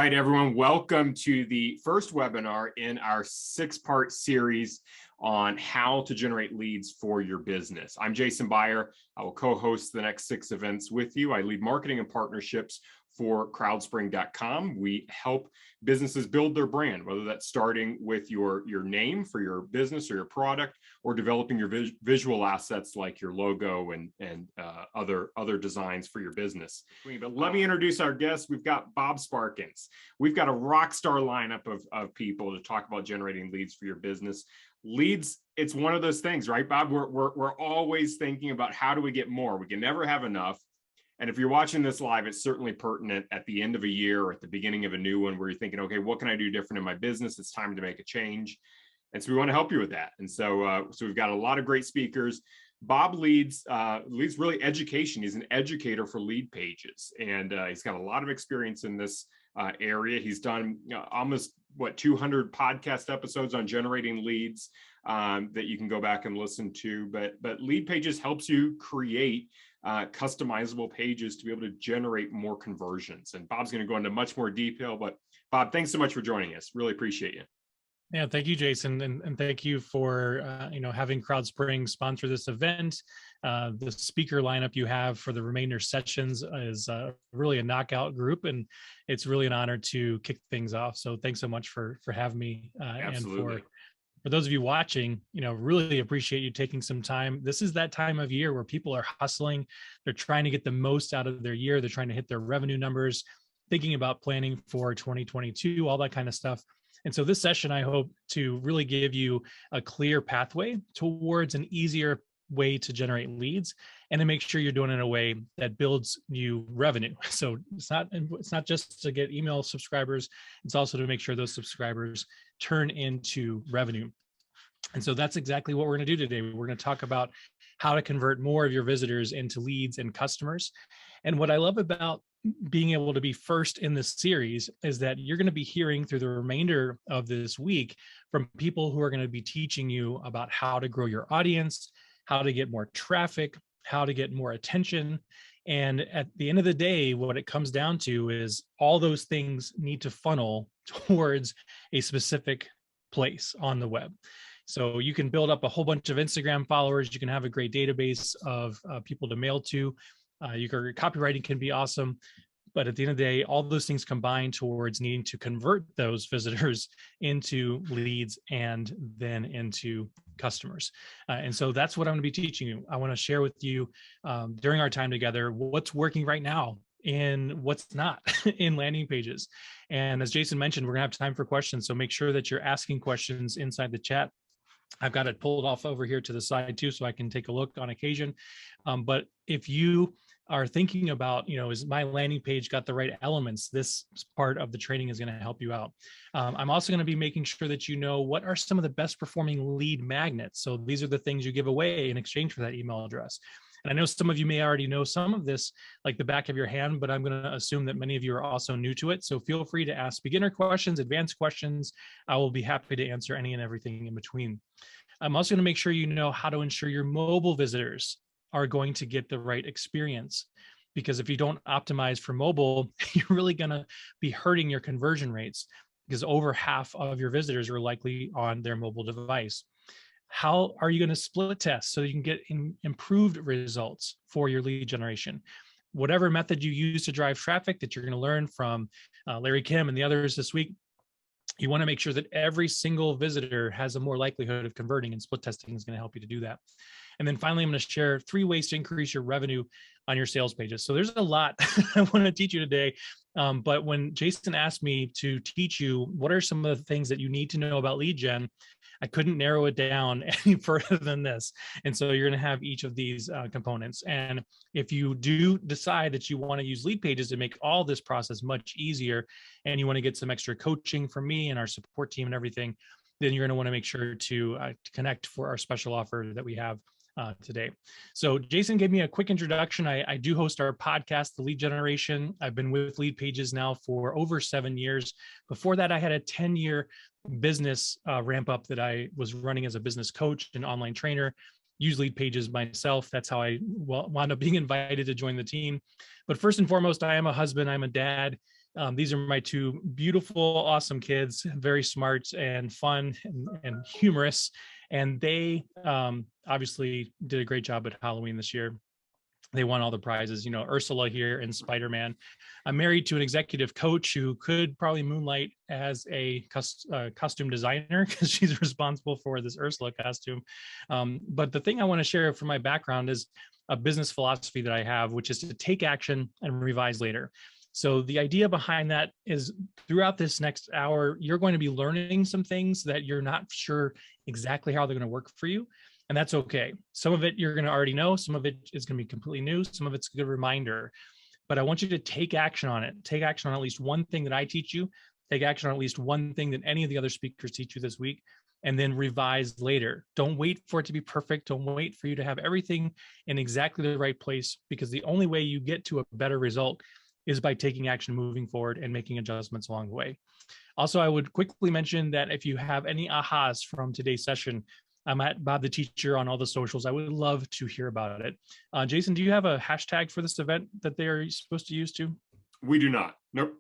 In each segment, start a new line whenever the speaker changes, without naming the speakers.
right, everyone, welcome to the first webinar in our 6-part series on how to generate leads for your business. I'm Jason Beyer. I will co-host the next 6 events with you. I lead marketing and partnerships for crowdspring.com. We help businesses build their brand, whether that's starting with your name for your business or your product, or developing your visual assets like your logo and other designs for your business. But let me introduce our guests. We've got Bob Sparkins. We've got a rock star lineup of people to talk about generating leads for your business. Leads, it's one of those things, right, Bob? We're always thinking about how do we get more? We can never have enough. And if you're watching this live, it's certainly pertinent at the end of a year or at the beginning of a new one where you're thinking, okay, what can I do different in my business? It's time to make a change. And so we want to help you with that. And so we've got a lot of great speakers. Bob leads really education. He's an educator for Leadpages, and he's got a lot of experience in this area. He's done almost 200 podcast episodes on generating leads that you can go back and listen to. But Leadpages helps you create customizable pages to be able to generate more conversions. And Bob's going to go into much more detail. But Bob, thanks so much for joining us. Really appreciate you.
Yeah, thank you, Jason, and thank you for having CrowdSpring sponsor this event. The speaker lineup you have for the remainder sessions is really a knockout group, and it's really an honor to kick things off. So thanks so much for having me.
Absolutely.
And for those of you watching, really appreciate you taking some time. This is that time of year where people are hustling. They're trying to get the most out of their year. They're trying to hit their revenue numbers, thinking about planning for 2022, all that kind of stuff. And so this session, I hope to really give you a clear pathway towards an easier way to generate leads and to make sure you're doing it in a way that builds you revenue. So it's not just to get email subscribers, it's also to make sure those subscribers turn into revenue. And so that's exactly what we're going to do today. We're going to talk about how to convert more of your visitors into leads and customers. And what I love about being able to be first in this series is that you're going to be hearing through the remainder of this week from people who are going to be teaching you about how to grow your audience, how to get more traffic, how to get more attention. And at the end of the day, what it comes down to is all those things need to funnel towards a specific place on the web. So you can build up a whole bunch of Instagram followers. You can have a great database of people to mail to. Your copywriting can be awesome. But at the end of the day, all those things combine towards needing to convert those visitors into leads and then into customers. And so that's what I'm going to be teaching you. I want to share with you during our time together what's working right now and what's not in landing pages. And as Jason mentioned, we're going to have time for questions. So make sure that you're asking questions inside the chat. I've got it pulled off over here to the side too, so I can take a look on occasion. But if you are thinking about, is my landing page got the right elements, this part of the training is going to help you out. I'm also going to be making sure that what are some of the best performing lead magnets. So these are the things you give away in exchange for that email address. And I know some of you may already know some of this like the back of your hand, but I'm going to assume that many of you are also new to it. So feel free to ask beginner questions, advanced questions. I will be happy to answer any and everything in between. I'm also going to make sure you know how to ensure your mobile visitors are going to get the right experience. Because if you don't optimize for mobile, you're really going to be hurting your conversion rates, because over half of your visitors are likely on their mobile device. How are you going to split test so you can get improved results for your lead generation? Whatever method you use to drive traffic that you're going to learn from Larry Kim and the others this week, you want to make sure that every single visitor has a more likelihood of converting, and split testing is going to help you to do that. And then finally, I'm going to share 3 ways to increase your revenue on your sales pages. So there's a lot I want to teach you today. But when Jason asked me to teach you what are some of the things that you need to know about lead gen, I couldn't narrow it down any further than this. And so you're going to have each of these components. And if you do decide that you want to use Leadpages to make all this process much easier, and you want to get some extra coaching from me and our support team and everything, then you're going to want to make sure to connect for our special offer that we have today. So Jason gave me a quick introduction. I do host our podcast, The Lead Generation. I've been with Leadpages now for over 7 years. Before that, I had a 10-year business ramp up that I was running as a business coach and online trainer. Use Leadpages myself. That's how I wound up being invited to join the team. But first and foremost, I am a husband. I'm a dad. These are my two beautiful, awesome kids, very smart and fun and humorous. And they obviously did a great job at Halloween this year. They won all the prizes, you know, Ursula here and Spider-Man. I'm married to an executive coach who could probably moonlight as a costume designer because she's responsible for this Ursula costume. But the thing I want to share from my background is a business philosophy that I have, which is to take action and revise later. So the idea behind that is throughout this next hour, you're going to be learning some things that you're not sure exactly how they're going to work for you. And that's okay. Some of it you're going to already know. Some of it is going to be completely new. Some of it's a good reminder. But I want you to take action on it. Take action on at least one thing that I teach you. Take action on at least one thing that any of the other speakers teach you this week, and then revise later. Don't wait for it to be perfect. Don't wait for you to have everything in exactly the right place, because the only way you get to a better result is by taking action, moving forward, and making adjustments along the way. Also, I would quickly mention that if you have any ahas from today's session, I'm at Bob the Teacher on all the socials. I would love to hear about it. Jason, do you have a hashtag for this event that they are supposed to use too?
We do not. Nope.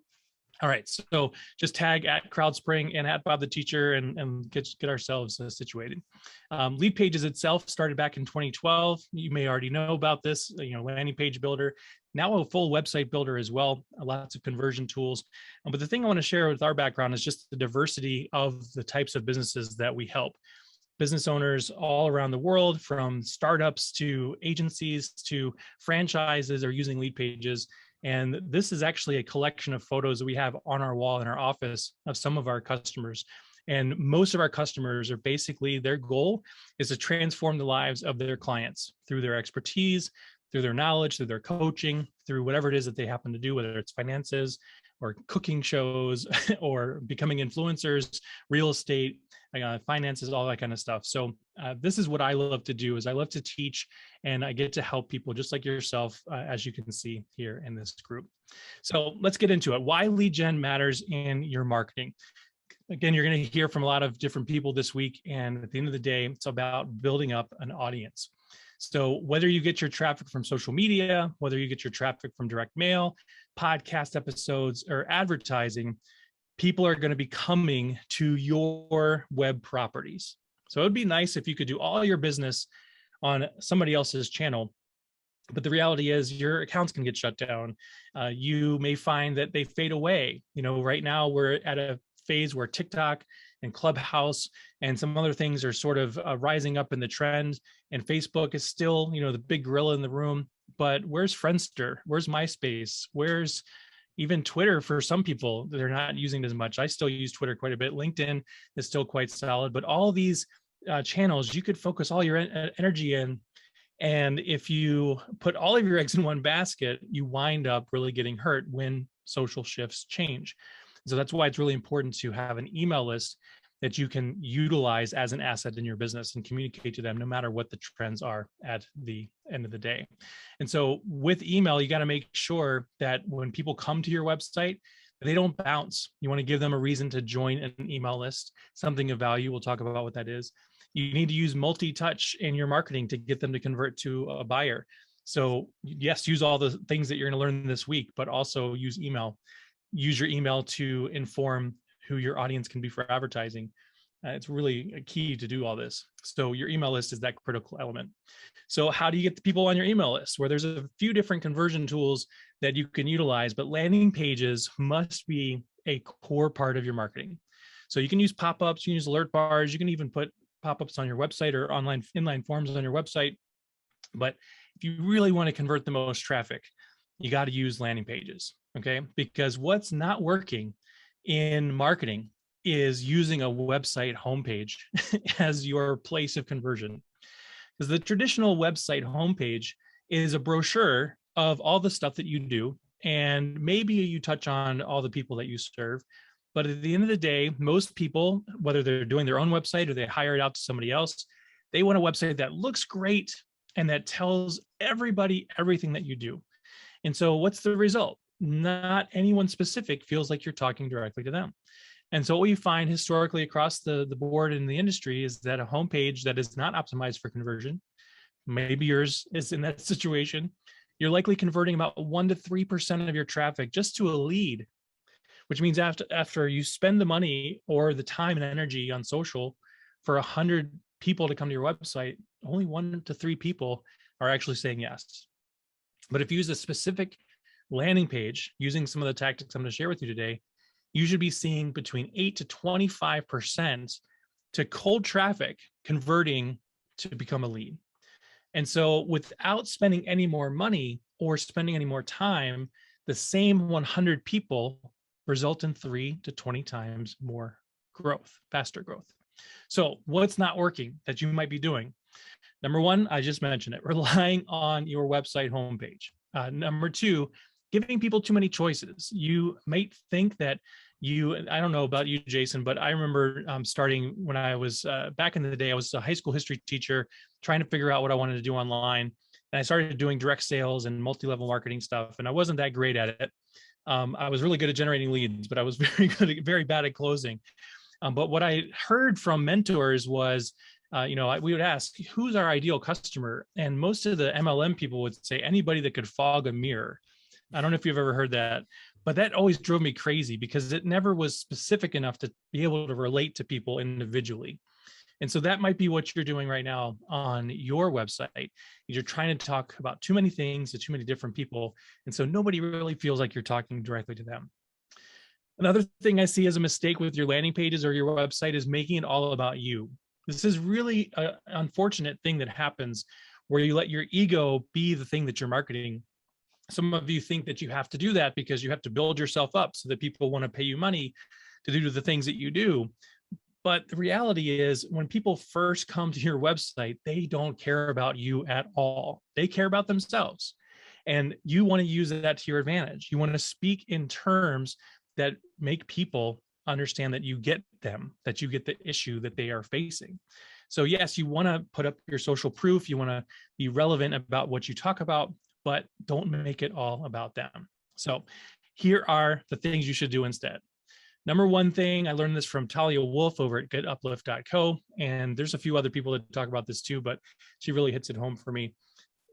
All right, so just tag at crowdspring and at Bob the Teacher and get ourselves situated. Leadpages itself started back in 2012. You may already know about this, landing page builder, now a full website builder as well, lots of conversion tools. But the thing I want to share with our background is just the diversity of the types of businesses that we help. Business owners all around the world, from startups to agencies to franchises, are using Leadpages. And this is actually a collection of photos that we have on our wall in our office of some of our customers. And most of our customers are basically, their goal is to transform the lives of their clients through their expertise, through their knowledge, through their coaching, through whatever it is that they happen to do, whether it's finances or cooking shows or becoming influencers, real estate, finances, all that kind of stuff. So this is what I love to do, is I love to teach, and I get to help people just like yourself, as you can see here in this group. So let's get into it. Why lead gen matters in your marketing. Again, you're going to hear from a lot of different people this week, and at the end of the day, it's about building up an audience. So whether you get your traffic from social media, whether you get your traffic from direct mail, podcast episodes, or advertising, people are going to be coming to your web properties. So it would be nice if you could do all your business on somebody else's channel. But the reality is your accounts can get shut down. You may find that they fade away. Right now we're at a phase where TikTok and Clubhouse and some other things are sort of rising up in the trend. And Facebook is still, the big gorilla in the room. But where's Friendster? Where's MySpace? Where's even Twitter? For some people, they're not using it as much. I still use Twitter quite a bit. LinkedIn is still quite solid. But all these channels, you could focus all your energy in. And if you put all of your eggs in one basket, you wind up really getting hurt when social shifts change. So that's why it's really important to have an email list that you can utilize as an asset in your business and communicate to them no matter what the trends are at the end of the day. And so with email, you got to make sure that when people come to your website, they don't bounce. You want to give them a reason to join an email list, something of value. We'll talk about what that is. You need to use multi-touch in your marketing to get them to convert to a buyer. So yes, use all the things that you're going to learn this week, but also use email. Use your email to inform who your audience can be for advertising. It's really a key to do all this. So your email list is that critical element. So how do you get the people on your email list? Well, there's a few different conversion tools that you can utilize, but landing pages must be a core part of your marketing. So you can use pop-ups, you can use alert bars, you can even put pop-ups on your website or online inline forms on your website. But if you really want to convert the most traffic, you got to use landing pages, okay? Because what's not working in marketing is using a website homepage as your place of conversion. Because the traditional website homepage is a brochure of all the stuff that you do, and maybe you touch on all the people that you serve. But at the end of the day, most people, whether they're doing their own website or they hire it out to somebody else, they want a website that looks great and that tells everybody everything that you do. And so what's the result? Not anyone specific feels like you're talking directly to them. And so what we find historically across the board in the industry is that a homepage that is not optimized for conversion, maybe yours is in that situation, you're likely converting about 1 to 3% of your traffic just to a lead. which means after you spend the money or the time and energy on social for 100 people to come to your website, only 1 to 3 people are actually saying yes. But if you use a specific landing page using some of the tactics I'm going to share with you today, you should be seeing between 8 to 25% to cold traffic converting to become a lead. And so without spending any more money or spending any more time, the same 100 people result in 3 to 20 times more growth, faster growth. So what's not working that you might be doing? Number one, I just mentioned it, relying on your website homepage. Number two, giving people too many choices. You might think that I don't know about you, Jason, but I remember starting when I was back in the day, I was a high school history teacher trying to figure out what I wanted to do online. And I started doing direct sales and multi-level marketing stuff. And I wasn't that great at it. I was really good at generating leads, but I was very bad at closing. But what I heard from mentors was, we would ask, who's our ideal customer? And most of the MLM people would say anybody that could fog a mirror. I don't know if you've ever heard that, but that always drove me crazy because it never was specific enough to be able to relate to people individually. And so that might be what you're doing right now on your website. You're trying to talk about too many things to too many different people. And so nobody really feels like you're talking directly to them. Another thing I see as a mistake with your landing pages or your website is making it all about you. This is really an unfortunate thing that happens where you let your ego be the thing that you're marketing. Some of you think that you have to do that because you have to build yourself up so that people want to pay you money to do the things that you do. But the reality is when people first come to your website, they don't care about you at all. They care about themselves. And you want to use that to your advantage. You want to speak in terms that make people understand that you get them, that you get the issue that they are facing. So yes, you want to put up your social proof. You want to be relevant about what you talk about, but don't make it all about them. So here are the things you should do instead. Number one thing, I learned this from Talia Wolf over at getuplift.co, and there's a few other people that talk about this too, but she really hits it home for me.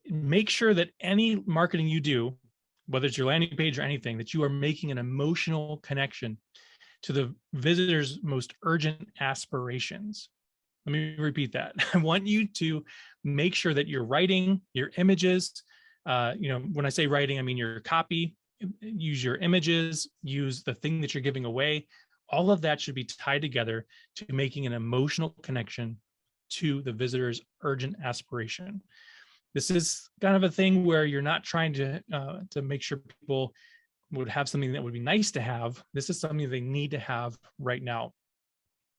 Make sure that any marketing you do, whether it's your landing page or anything, that you are making an emotional connection to the visitor's most urgent aspirations. Let me repeat that. I want you to make sure that your writing, your images, when I say writing, I mean your copy, use your images, use the thing that you're giving away. All of that should be tied together to making an emotional connection to the visitor's urgent aspiration. This is kind of a thing where you're not trying to make sure people would have something that would be nice to have. This is something they need to have right now.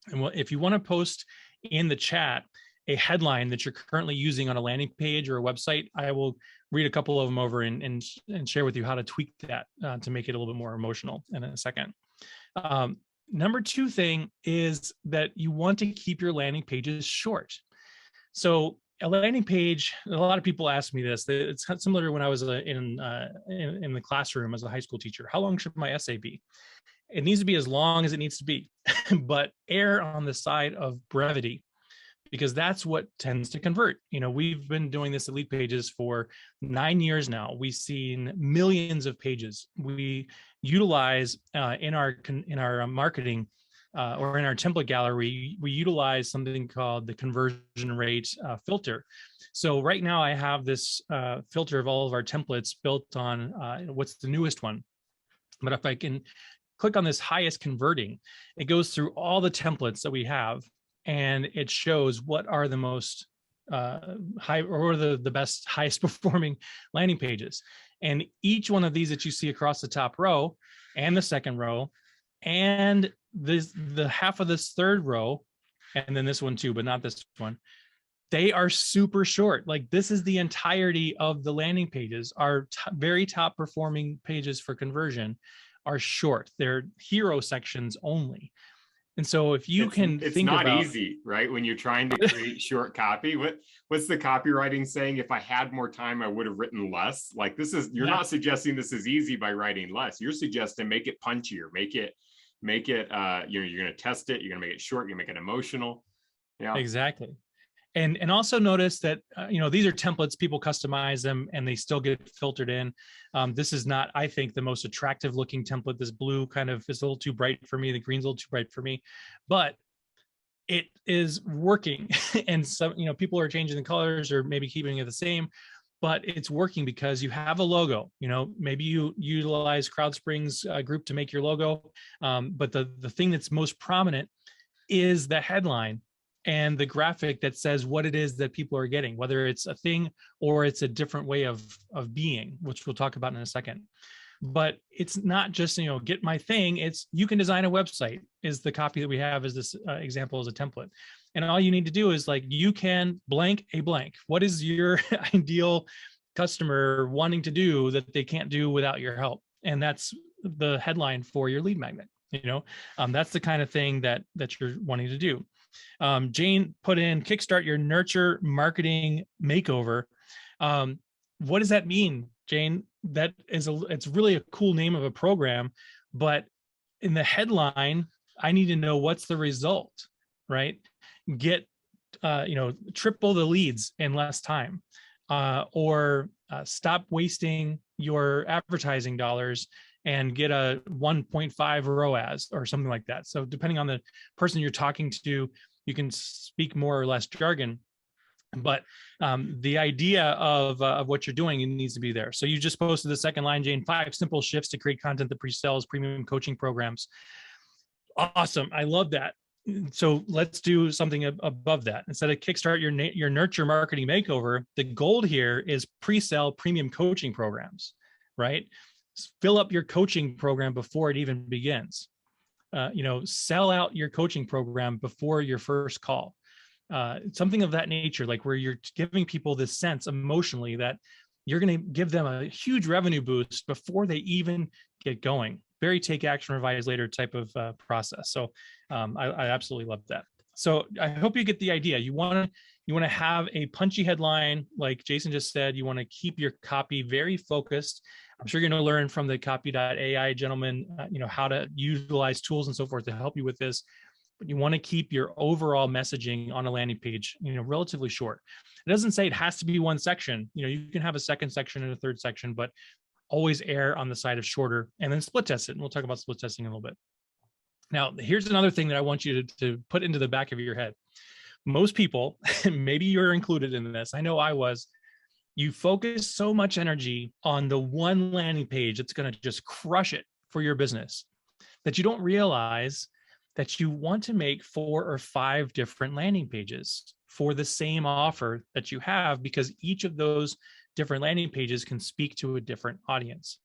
And if you want to post in the chat a headline that you're currently using on a landing page or a website, I will read a couple of them over and share with you how to tweak that to make it a little bit more emotional in a second. Number two thing is that you want to keep your landing pages short. So a landing page, a lot of people ask me this. It's similar to when I was in the classroom as a high school teacher. How long should my essay be? It needs to be as long as it needs to be, but err on the side of brevity, because that's what tends to convert. We've been doing this at Leadpages for 9 years now. We've seen millions of pages. We utilize in our marketing or in our template gallery, we utilize something called the conversion rate filter. So right now I have this filter of all of our templates built on what's the newest one. But if I can click on this highest converting, it goes through all the templates that we have, and it shows what are the most high or the best, highest performing landing pages. And each one of these that you see across the top row and the second row and the half of this third row, and then this one too, but not this one, they are super short. Like this is the entirety of the landing pages. Our very top performing pages for conversion are short. They're hero sections only. And so if you
it's not easy, right? When you're trying to create short copy, what's the copywriting saying? If I had more time, I would have written less. Like you're not suggesting this is easy by writing less. You're suggesting make it punchier, make it, you're going to test it. You're going to make it short. You make it emotional. Yeah,
exactly. And also notice that, these are templates, people customize them and they still get filtered in. This is not, I think, the most attractive looking template. This blue kind of is a little too bright for me. The green's a little too bright for me, but it is working. And some, people are changing the colors or maybe keeping it the same, but it's working because you have a logo. Maybe you utilize CrowdSpring's group to make your logo. But the thing that's most prominent is the headline and the graphic that says what it is that people are getting, whether it's a thing or it's a different way of being, which we'll talk about in a second. But it's not just, get my thing. It's you can design a website is the copy that we have as this example as a template. And all you need to do is you can blank a blank. What is your ideal customer wanting to do that they can't do without your help? And that's the headline for your lead magnet. That's the kind of thing that you're wanting to do. Jane put in kickstart your nurture marketing makeover. What does that mean, Jane? It's really a cool name of a program, but in the headline, I need to know what's the result, right? Get, triple the leads in less time, or stop wasting your advertising dollars and get a 1.5 ROAS or something like that. So depending on the person you're talking to, you can speak more or less jargon, but the idea of what you're doing, it needs to be there. So you just posted the second line, Jane, 5 simple shifts to create content that pre-sells premium coaching programs. Awesome. I love that. So let's do something above that. Instead of kickstart your nurture marketing makeover, the goal here is pre-sell premium coaching programs, right? Fill up your coaching program before it even begins. Sell out your coaching program before your first call. Something of that nature, like where you're giving people this sense emotionally that you're going to give them a huge revenue boost before they even get going. Very take action, revise later type of process. So I absolutely love that. So I hope you get the idea. You want to have a punchy headline, like Jason just said. You want to keep your copy very focused. I'm sure you're going to learn from the copy.ai gentleman, how to utilize tools and so forth to help you with this. But you want to keep your overall messaging on a landing page, relatively short. It doesn't say it has to be one section. You can have a second section and a third section, but always err on the side of shorter, and then split test it. And we'll talk about split testing in a little bit. Now, here's another thing that I want you to put into the back of your head. Most people, maybe you're included in this, I know I was, you focus so much energy on the one landing page that's going to just crush it for your business that you don't realize that you want to make 4 or 5 different landing pages for the same offer that you have, because each of those different landing pages can speak to a different audience.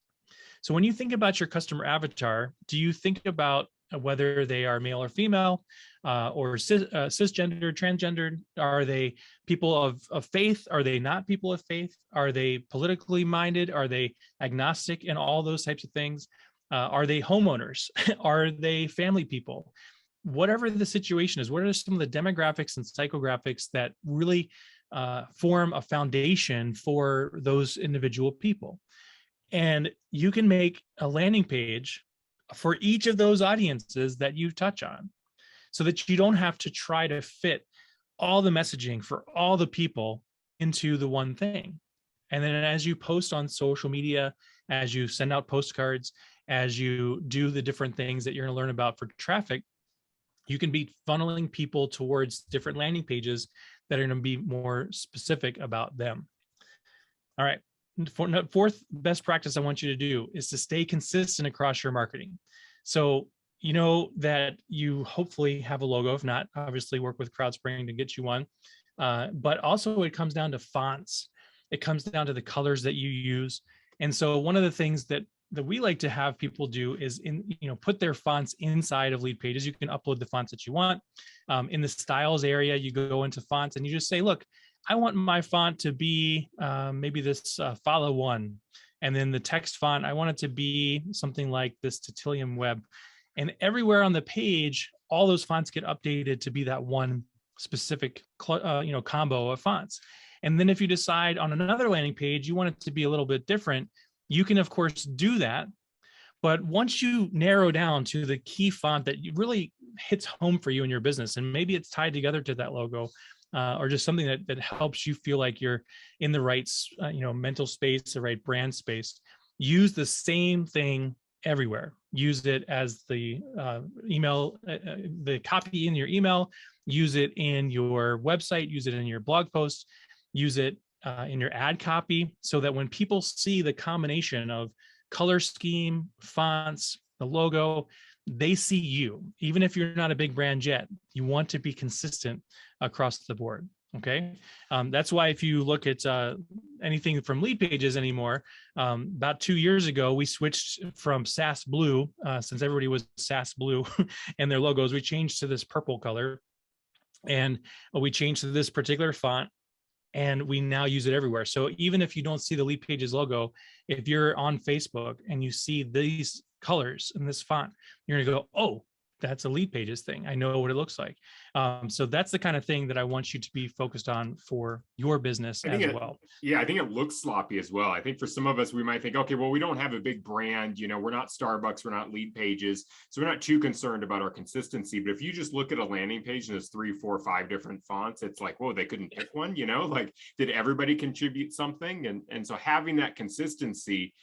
So when you think about your customer avatar, do you think about whether they are male or female, or cisgender, transgendered? Are they people of faith? Are they not people of faith? Are they politically minded? Are they agnostic, and all those types of things? Are they homeowners? Are they family people? Whatever the situation is, what are some of the demographics and psychographics that really form a foundation for those individual people? And you can make a landing page for each of those audiences that you touch on, so that you don't have to try to fit all the messaging for all the people into the one thing. And then as you post on social media, as you send out postcards, as you do the different things that you're going to learn about for traffic, you can be funneling people towards different landing pages that are going to be more specific about them. All right. Fourth best practice I want you to do is to stay consistent across your marketing. So you know that you hopefully have a logo. If not, obviously work with CrowdSpring to get you one. But also it comes down to fonts. It comes down to the colors that you use. And so one of the things that we like to have people do is put their fonts inside of Leadpages. You can upload the fonts that you want. In the styles area, you go into fonts and you just say, look, I want my font to be maybe this follow one. And then the text font, I want it to be something like this Titilium Web. And everywhere on the page, all those fonts get updated to be that one specific combo of fonts. And then if you decide on another landing page, you want it to be a little bit different, you can of course do that. But once you narrow down to the key font that really hits home for you in your business, and maybe it's tied together to that logo, or just something that helps you feel like you're in the right, mental space, the right brand space. Use the same thing everywhere. Use it as the email, the copy in your email. Use it in your website. Use it in your blog post. Use it in your ad copy, so that when people see the combination of color scheme, fonts, the logo, they see you. Even if you're not a big brand yet, you want to be consistent across the board. Okay. That's why if you look at anything from Leadpages anymore, about 2 years ago, we switched from SAS Blue, since everybody was SAS Blue and their logos, we changed to this purple color, and we changed to this particular font, and we now use it everywhere. So even if you don't see the Leadpages logo, if you're on Facebook and you see these colors in this font, you're gonna go, oh, that's a Leadpages thing. I know what it looks like. So that's the kind of thing that I want you to be focused on for your business as well.
Yeah, I think it looks sloppy as well. I think for some of us, we might think, okay, well, we don't have a big brand, we're not Starbucks, we're not Leadpages, so we're not too concerned about our consistency. But if you just look at a landing page and there's 3, 4, 5 different fonts, it's like, whoa, they couldn't pick one, like, did everybody contribute something? And so having that consistency,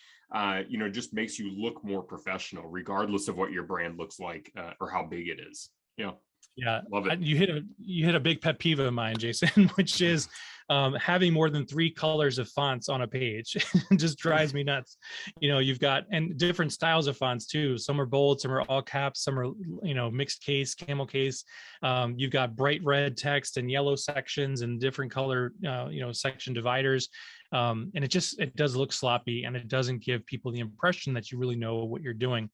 just makes you look more professional, regardless of what your brand looks like or how big it is.
Yeah,
love it.
You hit a big pet peeve of mine, Jason, which is having more than 3 colors of fonts on a page. It just drives me nuts. You've got, and different styles of fonts too. Some are bold, some are all caps, some are mixed case, camel case. You've got bright red text and yellow sections and different color section dividers. And it does look sloppy, and it doesn't give people the impression that you really know what you're doing.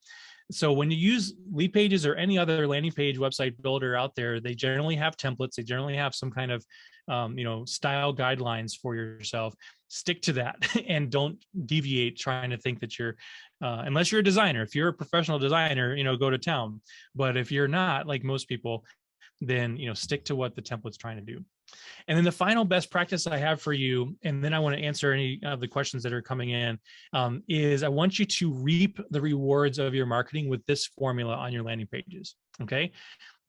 So when you use Leadpages or any other landing page website builder out there, they generally have templates. They generally have some kind of, style guidelines for yourself. Stick to that and don't deviate trying to think that you're, unless you're a designer. If you're a professional designer, go to town. But if you're not, like most people, then, stick to what the template's trying to do. And then the final best practice I have for you, and then I want to answer any of the questions that are coming in, is I want you to reap the rewards of your marketing with this formula on your landing pages. Okay.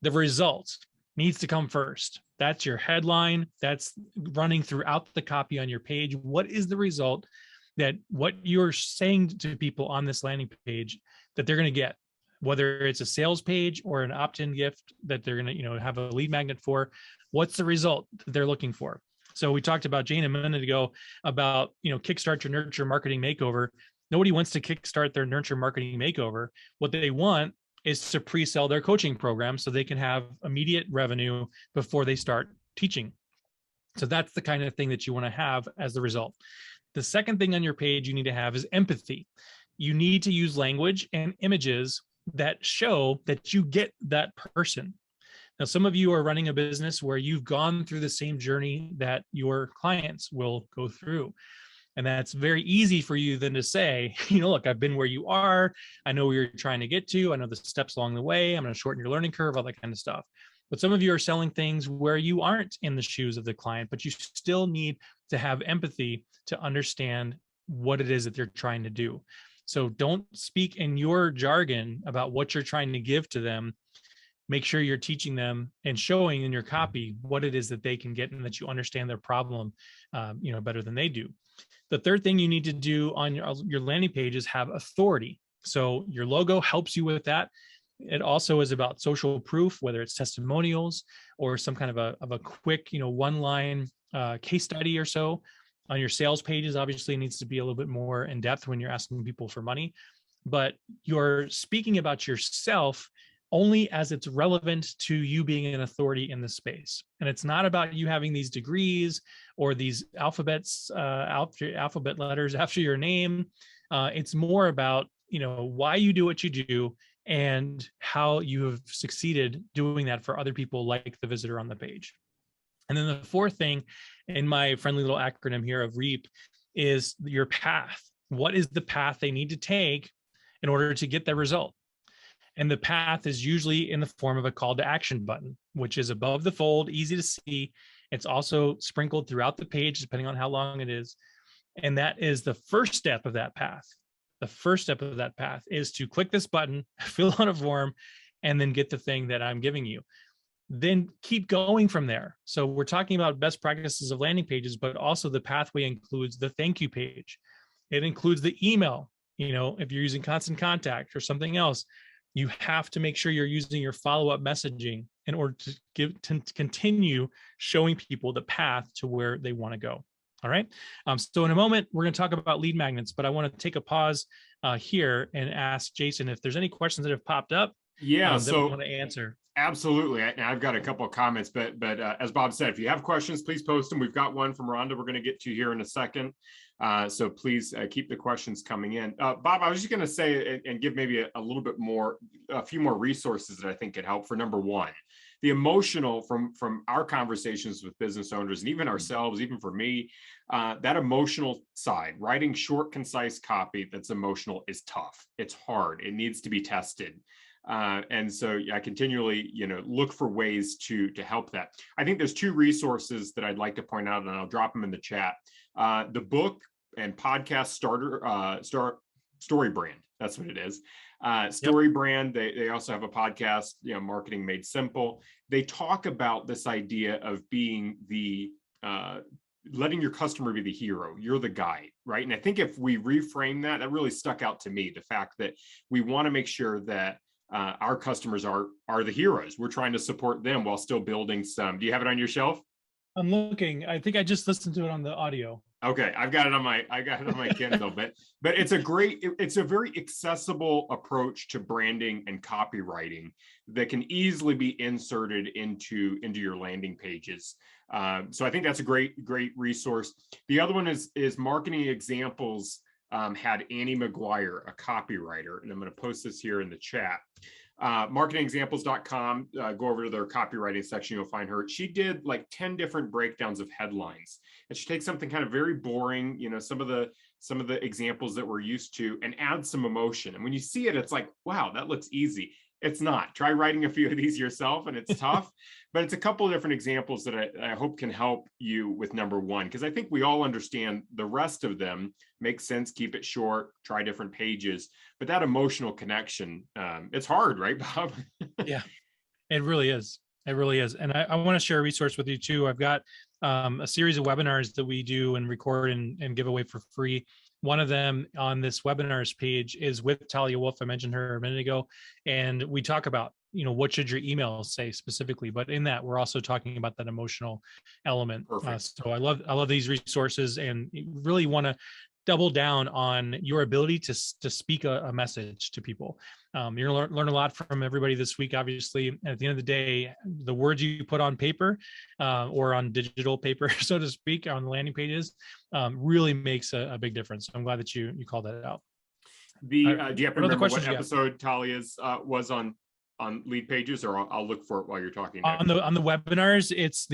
The result needs to come first. That's your headline. That's running throughout the copy on your page. What is the result that what you're saying to people on this landing page that they're going to get? Whether it's a sales page or an opt-in gift that they're going to, have a lead magnet for, what's the result that they're looking for? So we talked about, Jane, a minute ago about, kickstart your nurture marketing makeover. Nobody wants to kickstart their nurture marketing makeover. What they want is to pre-sell their coaching program so they can have immediate revenue before they start teaching. So that's the kind of thing that you want to have as the result. The second thing on your page you need to have is empathy. You need to use language and images that show that you get that person. Now, some of you are running a business where you've gone through the same journey that your clients will go through. And that's very easy for you then to say, look, I've been where you are. I know where you're trying to get to. I know the steps along the way. I'm going to shorten your learning curve, all that kind of stuff. But some of you are selling things where you aren't in the shoes of the client, but you still need to have empathy to understand what it is that they're trying to do. So don't speak in your jargon about what you're trying to give to them. Make sure you're teaching them and showing in your copy what it is that they can get and that you understand their problem, better than they do. The third thing you need to do on your landing page is have authority. So your logo helps you with that. It also is about social proof, whether it's testimonials or some kind of a quick, one-line case study or so. On your sales pages, obviously, it needs to be a little bit more in depth when you're asking people for money, but you're speaking about yourself only as it's relevant to you being an authority in the space. And it's not about you having these degrees or these alphabet letters after your name. It's more about, why you do what you do and how you have succeeded doing that for other people like the visitor on the page. And then the fourth thing in my friendly little acronym here of REAP is your path. What is the path they need to take in order to get that result? And the path is usually in the form of a call to action button, which is above the fold, easy to see. It's also sprinkled throughout the page, depending on how long it is. And that is the first step of that path. The first step of that path is to click this button, fill out a form, and then get the thing that I'm giving you. then keep going from there. So we're talking about best practices of landing pages, but also the pathway includes the thank you page. It includes the email. If you're using constant contact or something else, you have to make sure you're using your follow-up messaging in order to continue showing people the path to where they want to go. All right. So in a moment, we're going to talk about lead magnets, but I want to take a pause here and ask Jason if there's any questions that have popped up that we want to answer.
Absolutely. I've got a couple of comments, but as Bob said, if you have questions, please post them. We've got one from Rhonda we're going to get to here in a second. So please keep the questions coming in. Bob, I was just going to say and give maybe a few more resources that I think could help. For number one, the emotional from our conversations with business owners and even ourselves, even for me, that emotional side, writing short, concise copy that's emotional is tough. It's hard. It needs to be tested. And so I continually, look for ways to help that. I think there's two resources that I'd like to point out, and I'll drop them in the chat. The book and podcast Story Brand. That's what it is. Story Brand. They also have a podcast, Marketing Made Simple. They talk about this idea of being letting your customer be the hero. You're the guide, right? And I think if we reframe that really stuck out to me, the fact that we want to make sure that our customers are the heroes. We're trying to support them while still building some. Do you have it on your shelf?
I'm looking. I think I just listened to it on the audio.
Okay, I got it on my Kindle, but it's a very accessible approach to branding and copywriting that can easily be inserted into your landing pages. So I think that's a great resource. The other one is Marketing Examples. Had Annie McGuire, a copywriter, and I'm going to post this here in the chat. Marketingexamples.com, go over to their copywriting section, you'll find her. She did like 10 different breakdowns of headlines, and she takes something kind of very boring, some of the examples that we're used to, and adds some emotion. And when you see it, it's like, wow, that looks easy. It's not. Try writing a few of these yourself, and it's tough, but it's a couple of different examples that I hope can help you with number one, because I think we all understand the rest of them make sense. Keep it short, try different pages, but that emotional connection, it's hard, right, Bob?
Yeah, it really is. It really is. And I want to share a resource with you too. I've got a series of webinars that we do and record and give away for free. One of them on this webinars page is with Talia Wolf. I mentioned her a minute ago, and we talk about, what should your emails say specifically, but in that we're also talking about that emotional element. So I love these resources, and really want to double down on your ability to speak a message to people. You're going to learn a lot from everybody this week, obviously. And at the end of the day, the words you put on paper or on digital paper, so to speak, on landing pages really makes a big difference. I'm glad that you called that out.
Do you happen to remember what episode Talia's was on Leadpages, or I'll look for it while you're talking next?
On the webinars, it's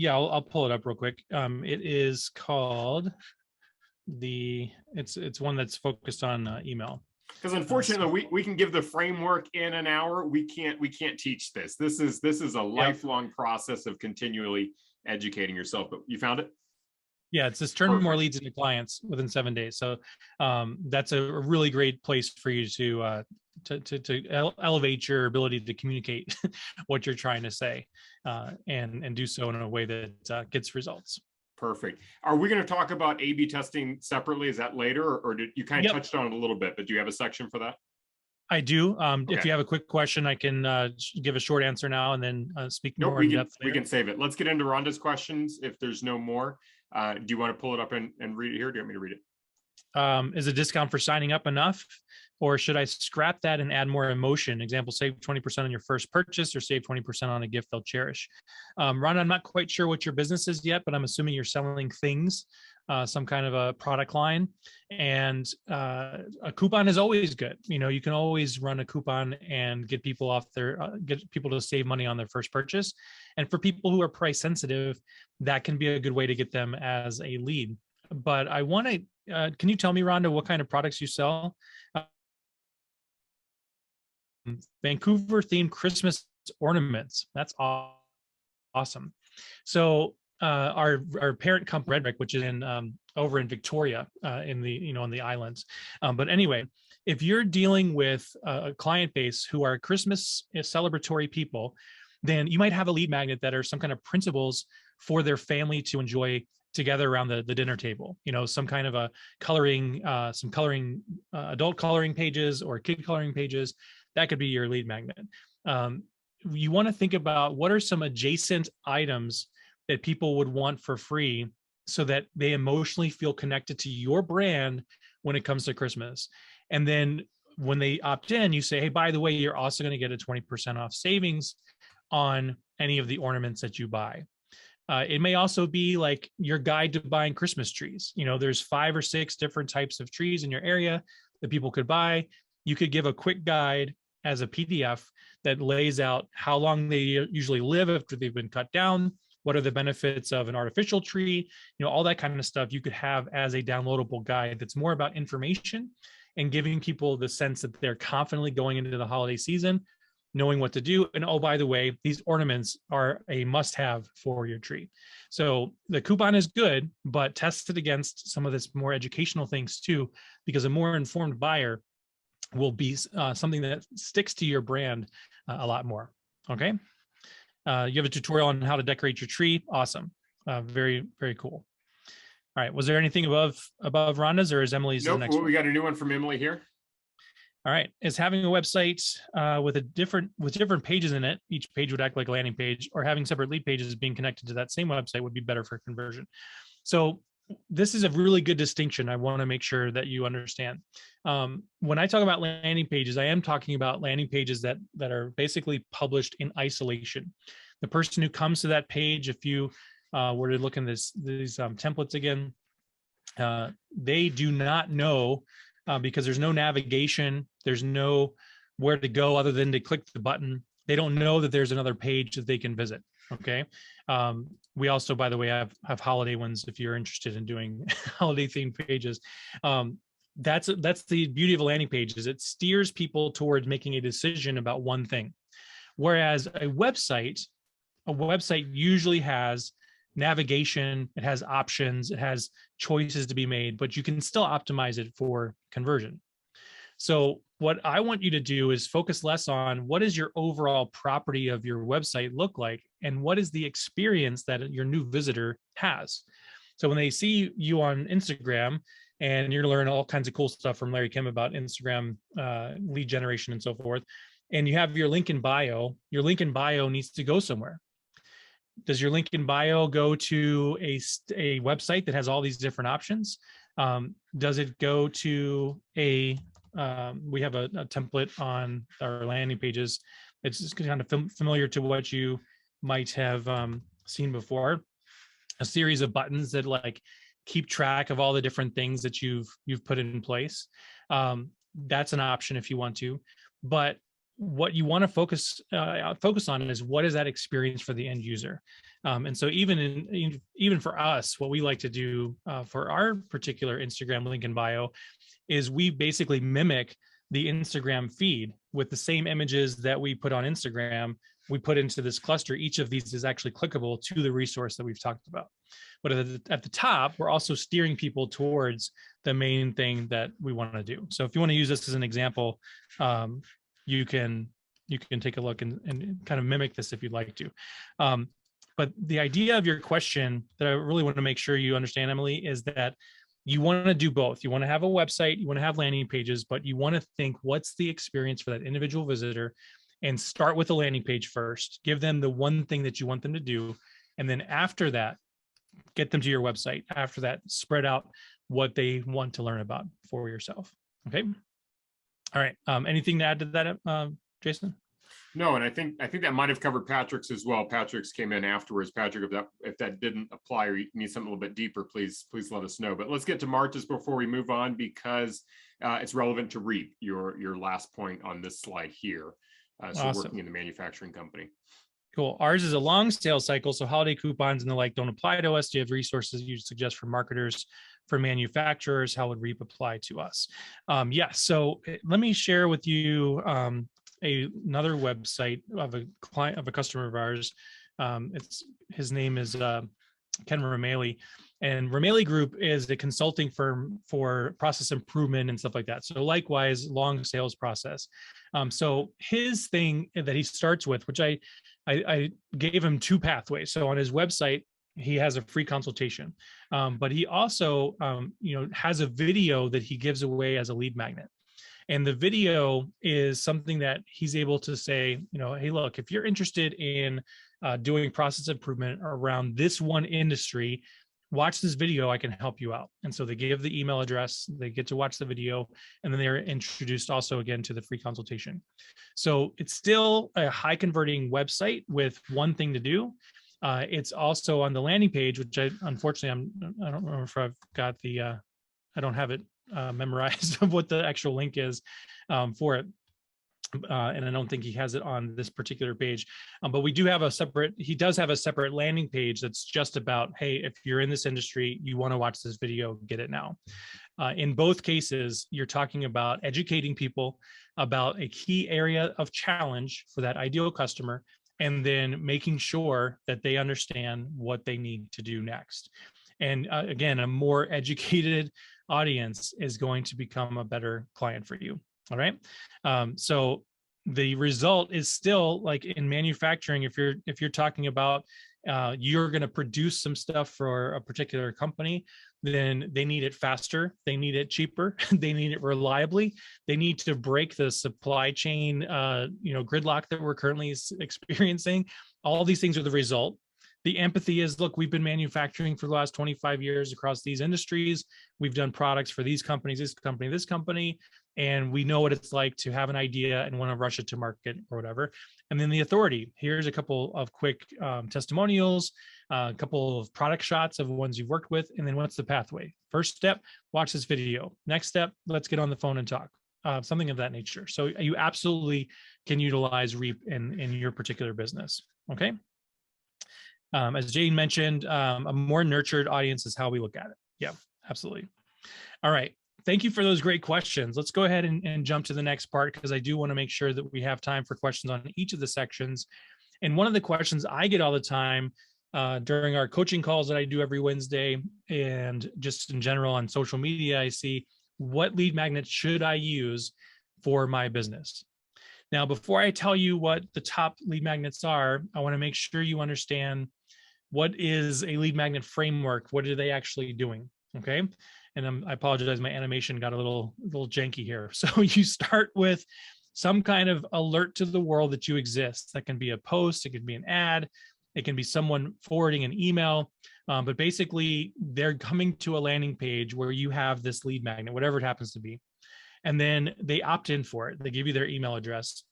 I'll pull it up real quick. It is called it's one that's focused on email.
Because unfortunately, we can give the framework in an hour. We can't teach this. This is a lifelong process of continually educating yourself. But you found it?
Yeah, it's just turn more leads into clients within 7 days. So that's a really great place for you to elevate your ability to communicate what you're trying to say and do so in a way that gets results.
Perfect. Are we going to talk about A/B testing separately? Is that later, or did you kind of touched on it a little bit, but do you have a section for that?
I do. Okay. If you have a quick question, I can give a short answer now and then speak more in depth later.
We can save it. Let's get into Rhonda's questions if there's no more. Do you want to pull it up and read it here? Do you want me to read it?
Is a discount for signing up enough, or should I scrap that and add more emotion? Example, save 20% on your first purchase, or save 20% on a gift they'll cherish. Rhonda, I'm not quite sure what your business is yet, but I'm assuming you're selling things, some kind of a product line, and a coupon is always good. You can always run a coupon and get people get people to save money on their first purchase. And for people who are price sensitive, that can be a good way to get them as a lead. But I want to, can you tell me, Rhonda, what kind of products you sell? Vancouver themed Christmas ornaments. That's awesome. So our parent company, Redrick, which is in over in Victoria, in the on the islands. But anyway, if you're dealing with a client base who are Christmas celebratory people, then you might have a lead magnet that are some kind of principles for their family to enjoy together around the dinner table. Some kind of a coloring, adult coloring pages or kid coloring pages. That could be your lead magnet. You want to think about what are some adjacent items that people would want for free so that they emotionally feel connected to your brand when it comes to Christmas. And then when they opt in, you say, hey, by the way, you're also going to get a 20% off savings on any of the ornaments that you buy. It may also be like your guide to buying Christmas trees. There's 5 or 6 different types of trees in your area that people could buy. You could give a quick guide as a PDF that lays out how long they usually live after they've been cut down. What are the benefits of an artificial tree? All that kind of stuff you could have as a downloadable guide that's more about information and giving people the sense that they're confidently going into the holiday season, knowing what to do. And oh, by the way, these ornaments are a must-have for your tree. So the coupon is good, but test it against some of this more educational things too, because a more informed buyer will be something that sticks to your brand a lot more. Okay. You have a tutorial on how to decorate your tree. Awesome. Very, very cool. All right. Was there anything above Rhonda's, or is Emily's?
Nope.
The next one?
We got a new one from Emily here.
All right. Is having a website with different pages in it, each page would act like a landing page, or having separate lead pages being connected to that same website would be better for conversion. So this is a really good distinction. I want to make sure that you understand. When I talk about landing pages, I am talking about landing pages that are basically published in isolation. The person who comes to that page, if you were to look in these templates again, they do not know because there's no navigation, there's no where to go other than to click the button. They don't know that there's another page that they can visit. Okay. We also, by the way, have holiday ones if you're interested in doing holiday themed pages. That's the beauty of a landing page, is it steers people towards making a decision about one thing. Whereas a website usually has navigation, it has options, it has choices to be made, but you can still optimize it for conversion. So what I want you to do is focus less on what is your overall property of your website look like, and what is the experience that your new visitor has. So when they see you on Instagram, and you're going to learn all kinds of cool stuff from Larry Kim about Instagram lead generation and so forth, and you have your link in bio needs to go somewhere. Does your link in bio go to a website that has all these different options? Does it go to we have a template on our landing pages. It's just kind of familiar to what you might have seen before. A series of buttons that like keep track of all the different things that you've put in place. That's an option if you want to, but what you want to focus on is what is that experience for the end user. And so even for us, what we like to do for our particular Instagram link in bio is we basically mimic the Instagram feed with the same images that we put on Instagram. We put into this cluster. Each of these is actually clickable to the resource that we've talked about. But at the top, we're also steering people towards the main thing that we want to do. So if you want to use this as an example, you can take a look and kind of mimic this if you'd like to. But the idea of your question that I really want to make sure you understand, Emily, is that you want to do both. You want to have a website, you want to have landing pages, but you want to think, what's the experience for that individual visitor, and start with the landing page first. Give them the one thing that you want them to do. And then after that, get them to your website. After that, spread out what they want to learn about for yourself. Okay. All right. Anything to add to that, Jason?
No, and I think that might have covered Patrick's as well. Patrick's came in afterwards. Patrick, if that didn't apply or you need something a little bit deeper, please let us know. But let's get to Marta's before we move on, because it's relevant to Reap, your last point on this slide here. So
Awesome.
Working in the manufacturing company.
Cool. Ours is a long sales cycle, so holiday coupons and the like don't apply to us. Do you have resources you suggest for marketers, for manufacturers? How would Reap apply to us? Yes. So let me share with you another website of a customer of ours. His name is Ken Romali, and Romali Group is a consulting firm for process improvement and stuff like that. So likewise, long sales process. So his thing that he starts with, which I I gave him 2 pathways. So on his website, he has a free consultation, but he also, has a video that he gives away as a lead magnet. And the video is something that he's able to say, hey, look, if you're interested in doing process improvement around this one industry, watch this video, I can help you out. And so they give the email address, they get to watch the video, and then they're introduced also again to the free consultation. So it's still a high converting website with one thing to do. It's also on the landing page, which unfortunately, I don't remember if I've got I don't have it memorized of what the actual link is for it. And I don't think he has it on this particular page, but we do have he does have a separate landing page that's just about, hey, if you're in this industry, you want to watch this video, get it now. In both cases, you're talking about educating people about a key area of challenge for that ideal customer, and then making sure that they understand what they need to do next. And again, a more educated audience is going to become a better client for you. All right. So the result is still like in manufacturing. If you're talking about you're going to produce some stuff for a particular company, then they need it faster, they need it cheaper, they need it reliably, they need to break the supply chain gridlock that we're currently experiencing. All these things are the result. The empathy is, look, we've been manufacturing for the last 25 years across these industries. We've done products for these companies, this company, and we know what it's like to have an idea and want to rush it to market or whatever. And then the authority. Here's a couple of quick testimonials, a couple of product shots of ones you've worked with, and then what's the pathway? First step, watch this video. Next step, let's get on the phone and talk. Something of that nature. So you absolutely can utilize REAP in your particular business. Okay. As Jane mentioned, a more nurtured audience is how we look at it. Yeah, absolutely. All right. Thank you for those great questions. Let's go ahead and jump to the next part, because I do want to make sure that we have time for questions on each of the sections. And one of the questions I get all the time during our coaching calls that I do every Wednesday, and just in general on social media, I see, what lead magnets should I use for my business? Now, before I tell you what the top lead magnets are, I want to make sure you understand what is a lead magnet framework. What are they actually doing? Okay. And I apologize, my animation got a little janky here. So you start with some kind of alert to the world that you exist. That can be a post, it could be an ad, it can be someone forwarding an email, but basically they're coming to a landing page where you have this lead magnet, whatever it happens to be. And then they opt in for it. They give you their email address.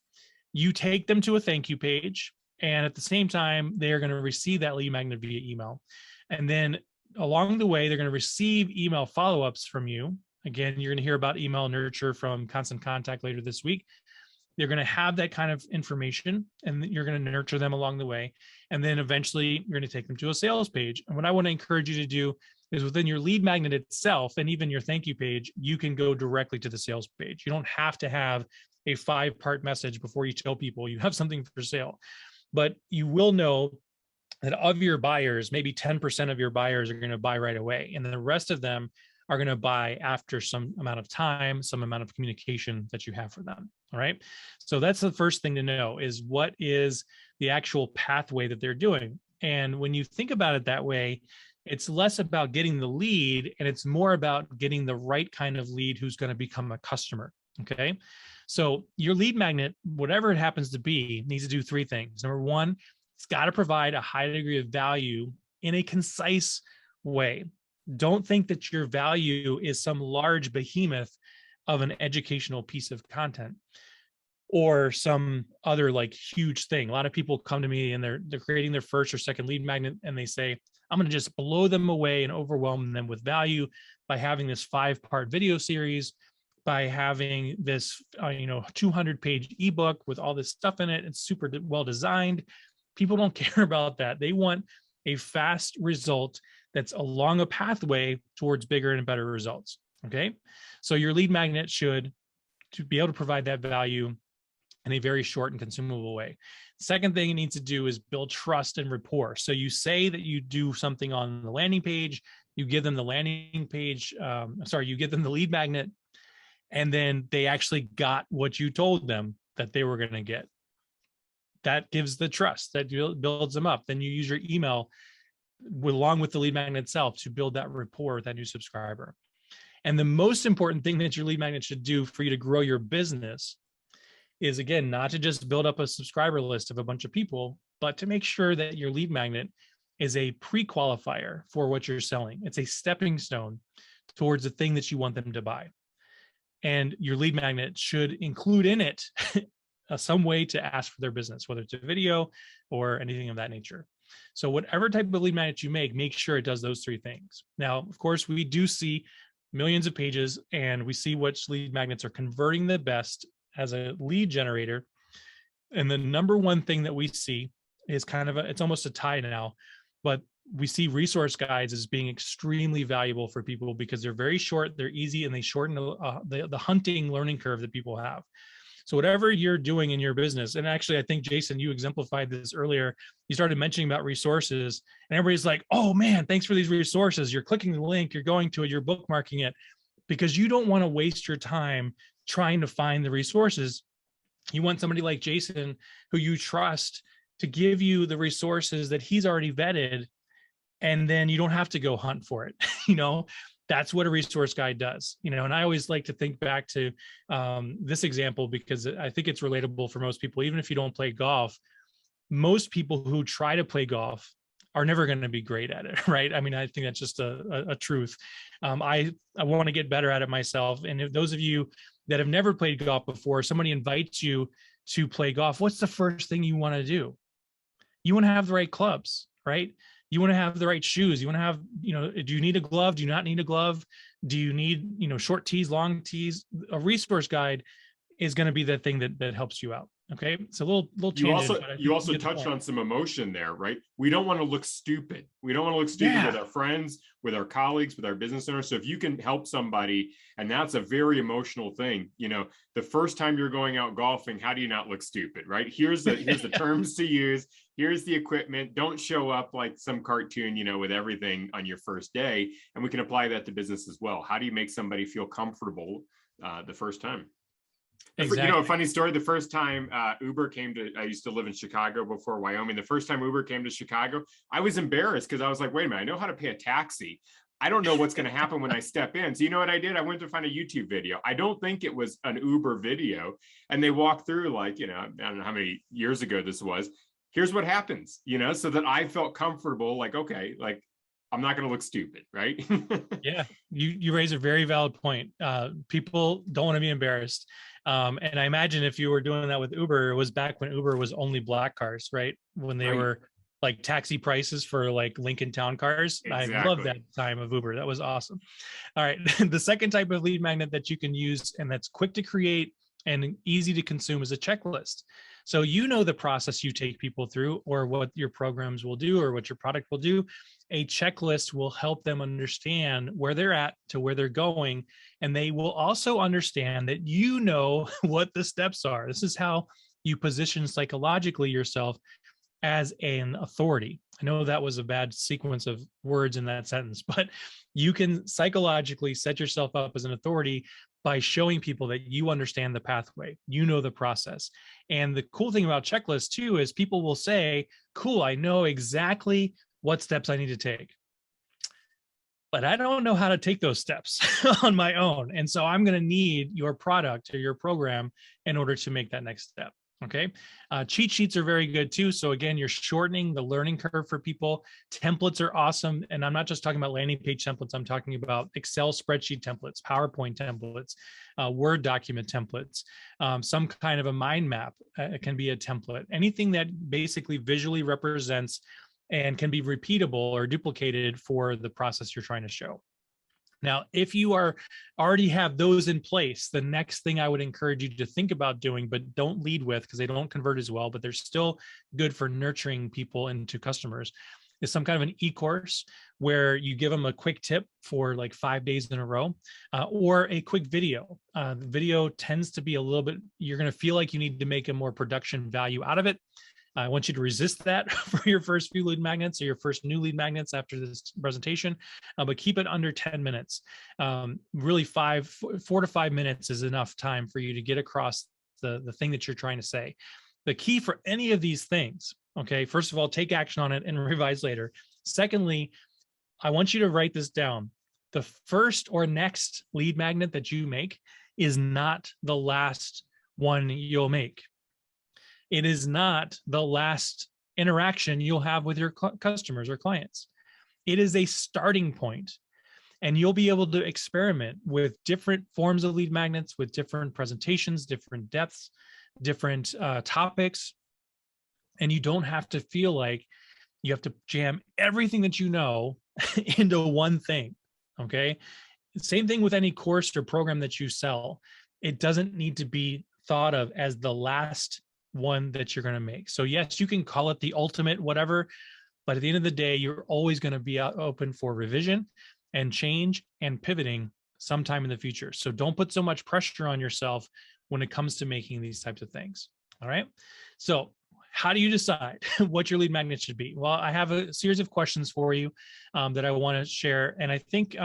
You take them to a thank you page. And at the same time, they're going to receive that lead magnet via email. And then along the way, they're going to receive email follow-ups from you. Again, you're going to hear about email nurture from Constant Contact later this week. They're going to have that kind of information, and you're going to nurture them along the way. And then eventually you're going to take them to a sales page. And what I want to encourage you to do is, within your lead magnet itself, and even your thank you page, you can go directly to the sales page. You don't have to have a 5-part message before you tell people you have something for sale. But you will know that of your buyers, maybe 10% of your buyers are going to buy right away. And then the rest of them are going to buy after some amount of time, some amount of communication that you have for them. All right. So that's the first thing to know, is what is the actual pathway that they're doing. And when you think about it that way, it's less about getting the lead, and it's more about getting the right kind of lead who's going to become a customer. Okay. So your lead magnet, whatever it happens to be, needs to do 3 things. Number 1, it's got to provide a high degree of value in a concise way. Don't think that your value is some large behemoth of an educational piece of content or some other like huge thing. A lot of people come to me and they're creating their first or second lead magnet, and they say, I'm going to just blow them away and overwhelm them with value by having this 5-part video series, by having this 200-page ebook with all this stuff in it. It's super well designed. People don't care about that. They want a fast result that's along a pathway towards bigger and better results. Okay. So your lead magnet should to be able to provide that value in a very short and consumable way. Second thing it needs to do is build trust and rapport. So you say that you do something on the landing page, you give them the landing page, you give them the lead magnet, and then they actually got what you told them that they were going to get. that gives the trust, that builds them up. Then you use your email along with the lead magnet itself to build that rapport with that new subscriber. And the most important thing that your lead magnet should do for you to grow your business is, again, not to just build up a subscriber list of a bunch of people, but to make sure that your lead magnet is a pre-qualifier for what you're selling. It's a stepping stone towards the thing that you want them to buy. And your lead magnet should include in it some way to ask for their business, whether it's a video or anything of that nature. So whatever type of lead magnet you make sure it does those three things. Now, of course, we do see millions of pages and we see which lead magnets are converting the best as a lead generator. And the number one thing that we see is it's almost a tie now, but we see resource guides as being extremely valuable for people because they're very short, they're easy, and they shorten the hunting learning curve that people have. So whatever you're doing in your business, and actually, I think, Jason, you exemplified this earlier. You started mentioning about resources, and everybody's like, oh man, thanks for these resources. You're clicking the link, you're going to it, you're bookmarking it, because you don't want to waste your time trying to find the resources. You want somebody like Jason, who you trust, to give you the resources that he's already vetted, and then you don't have to go hunt for it. That's what a resource guide does. And I always like to think back to this example because I think it's relatable for most people. Even if you don't play golf, most people who try to play golf are never going to be great at it, right? I mean, I think that's just a truth. I want to get better at it myself. And if those of you that have never played golf before, somebody invites you to play golf, what's the first thing you want to do? You want to have the right clubs, right? You want to have the right shoes. You want to have, do you need a glove? Do you not need a glove? Do you need, short tees, long tees? A resource guide is going to be the thing that helps you out. Okay. It's a little tangent.
You also touched on some emotion there, right? We don't want to look stupid. We don't want to look stupid with our friends, with our colleagues, with our business owners. So if you can help somebody, and that's a very emotional thing, the first time you're going out golfing, how do you not look stupid, right? Here's the terms to use. Here's the equipment. Don't show up like some cartoon, with everything on your first day. And we can apply that to business as well. How do you make somebody feel comfortable the first time? Exactly. A funny story. The first time Uber came I used to live in Chicago before Wyoming. The first time Uber came to Chicago, I was embarrassed because I was like, wait a minute, I know how to pay a taxi. I don't know what's going to happen when I step in. So you know what I did? I went to find a YouTube video. I don't think it was an Uber video. And they walked through I don't know how many years ago this was. Here's what happens, so that I felt comfortable, okay, I'm not going to look stupid, right?
Yeah, you raise a very valid point. People don't want to be embarrassed. And I imagine if you were doing that with Uber, it was back when Uber was only black cars, right? When they were like taxi prices for like Lincoln Town cars. Exactly. I love that time of Uber. That was awesome. All right. The second type of lead magnet that you can use and that's quick to create and easy to consume is a checklist. So the process you take people through or what your programs will do or what your product will do. A checklist will help them understand where they're at to where they're going. And they will also understand that what the steps are. This is how you position psychologically yourself as an authority. I know that was a bad sequence of words in that sentence, but you can psychologically set yourself up as an authority by showing people that you understand the pathway, the process. And the cool thing about checklists too is people will say, cool, I know exactly what steps I need to take, but I don't know how to take those steps on my own. And so I'm going to need your product or your program in order to make that next step. Okay. Cheat sheets are very good too. So again, you're shortening the learning curve for people. Templates are awesome. And I'm not just talking about landing page templates. I'm talking about Excel spreadsheet templates, PowerPoint templates, Word document templates, some kind of a mind map. It can be a template, anything that basically visually represents and can be repeatable or duplicated for the process you're trying to show. Now, if you already have those in place, the next thing I would encourage you to think about doing, but don't lead with because they don't convert as well, but they're still good for nurturing people into customers, is some kind of an e-course where you give them a quick tip for like 5 days in a row, or a quick video. The video tends to be a little bit, you're going to feel like you need to make a more production value out of it. I want you to resist that for your first few lead magnets or your first new lead magnets after this presentation, but keep it under 10 minutes. Really 4 to 5 minutes is enough time for you to get across the thing that you're trying to say. The key for any of these things, okay, first of all, take action on it and revise later. Secondly, I want you to write this down. The first or next lead magnet that you make is not the last one you'll make. It is not the last interaction you'll have with your customers or clients. It is a starting point, and you'll be able to experiment with different forms of lead magnets, with different presentations, different depths, different topics. And you don't have to feel like you have to jam everything that you know into one thing. Okay. Same thing with any course or program that you sell. It doesn't need to be thought of as the last one that you're going to make. So yes, you can call it the ultimate whatever, but at the end of the day, you're always going to be open for revision and change and pivoting sometime in the future. So don't put so much pressure on yourself when it comes to making these types of things. All right. So how do you decide what your lead magnet should be? Well, I have a series of questions for you that I want to share. And I think,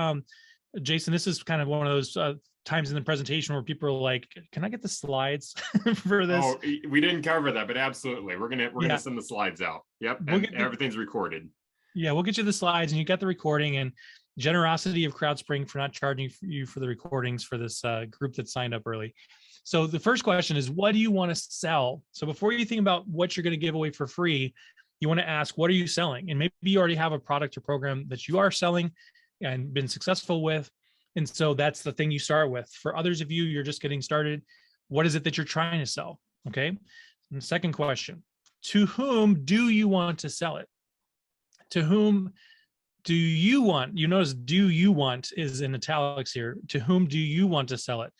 Jason, this is kind of one of those times in the presentation where people are like, can I get the slides for this?
Oh, we didn't cover that, but absolutely. We're gonna send the slides out. Yep. And everything's recorded. Yeah,
we'll get you the slides, and you got the recording, and generosity of CrowdSpring for not charging you for the recordings for this group that signed up early. So the first question is, what do you want to sell? So before you think about what you're going to give away for free, you want to ask, what are you selling? And maybe you already have a product or program that you are selling and been successful with. And so that's the thing you start with. For others of you, you're just getting started. What is it that you're trying to sell? Okay. And the second question, to whom do you want to sell it? To whom do you want? You notice do you want is in italics here. To whom do you want to sell it?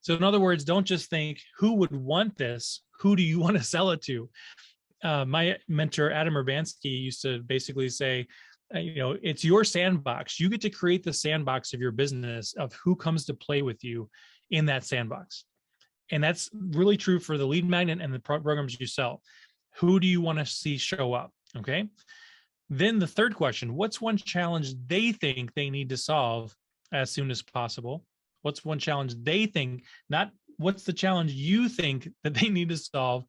So in other words, don't just think who would want this, who do you want to sell it to? My mentor, Adam Urbanski, used to basically say, it's your sandbox. You get to create the sandbox of your business of who comes to play with you in that sandbox. And that's really true for the lead magnet and the programs you sell. Who do you want to see show up? Okay. Then the third question, what's one challenge they think they need to solve as soon as possible? What's one challenge they think, not what's the challenge you think that they need to solve,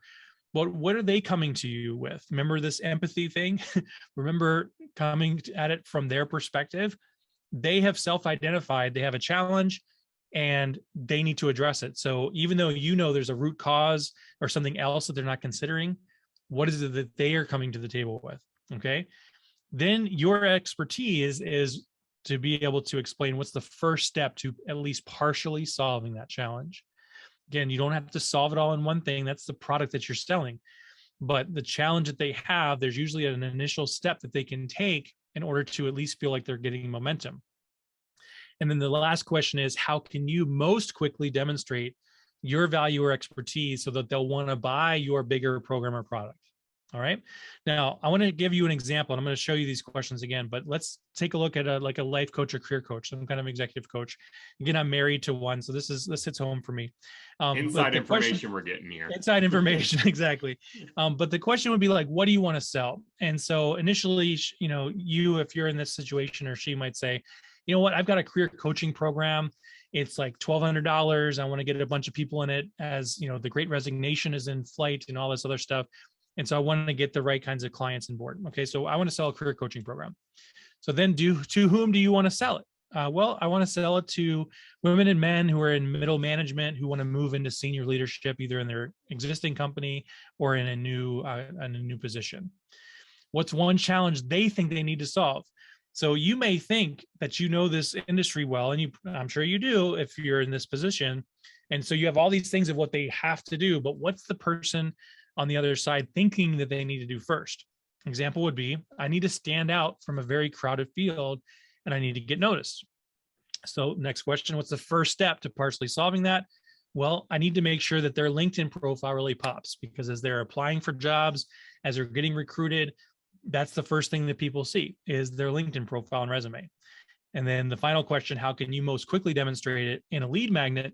but what are they coming to you with? Remember this empathy thing? Remember coming at it from their perspective. They have self-identified, they have a challenge and they need to address it. So even though there's a root cause or something else that they're not considering, what is it that they are coming to the table with? Okay. Then your expertise is to be able to explain what's the first step to at least partially solving that challenge. Again, you don't have to solve it all in one thing. That's the product that you're selling. But the challenge that they have, there's usually an initial step that they can take in order to at least feel like they're getting momentum. And then the last question is, how can you most quickly demonstrate your value or expertise so that they'll want to buy your bigger program or product? All right. Now, I want to give you an example, and I'm going to show you these questions again, but let's take a look at a life coach or career coach, some kind of executive coach. Again, I'm married to one, so this hits home for me.
Inside information we're getting here.
Inside information, exactly. But the question would be like, what do you want to sell? And so initially, if you're in this situation, or she might say, you know what, I've got a career coaching program. It's like $1,200. I want to get a bunch of people in it, as the Great Resignation is in flight and all this other stuff. And so I want to get the right kinds of clients on board. Okay, so I want to sell a career coaching program. So then to whom do you want to sell it? Well, I want to sell it to women and men who are in middle management, who want to move into senior leadership, either in their existing company or in a new position. What's one challenge they think they need to solve? So you may think that you know this industry well, and I'm sure you do if you're in this position. And so you have all these things of what they have to do, but what's the person on the other side thinking that they need to do first? Example would be, I need to stand out from a very crowded field and I need to get noticed. So next question, what's the first step to partially solving that? Well, I need to make sure that their LinkedIn profile really pops, because as they're applying for jobs, as they're getting recruited, that's the first thing that people see is their LinkedIn profile and resume. And then the final question, how can you most quickly demonstrate it in a lead magnet?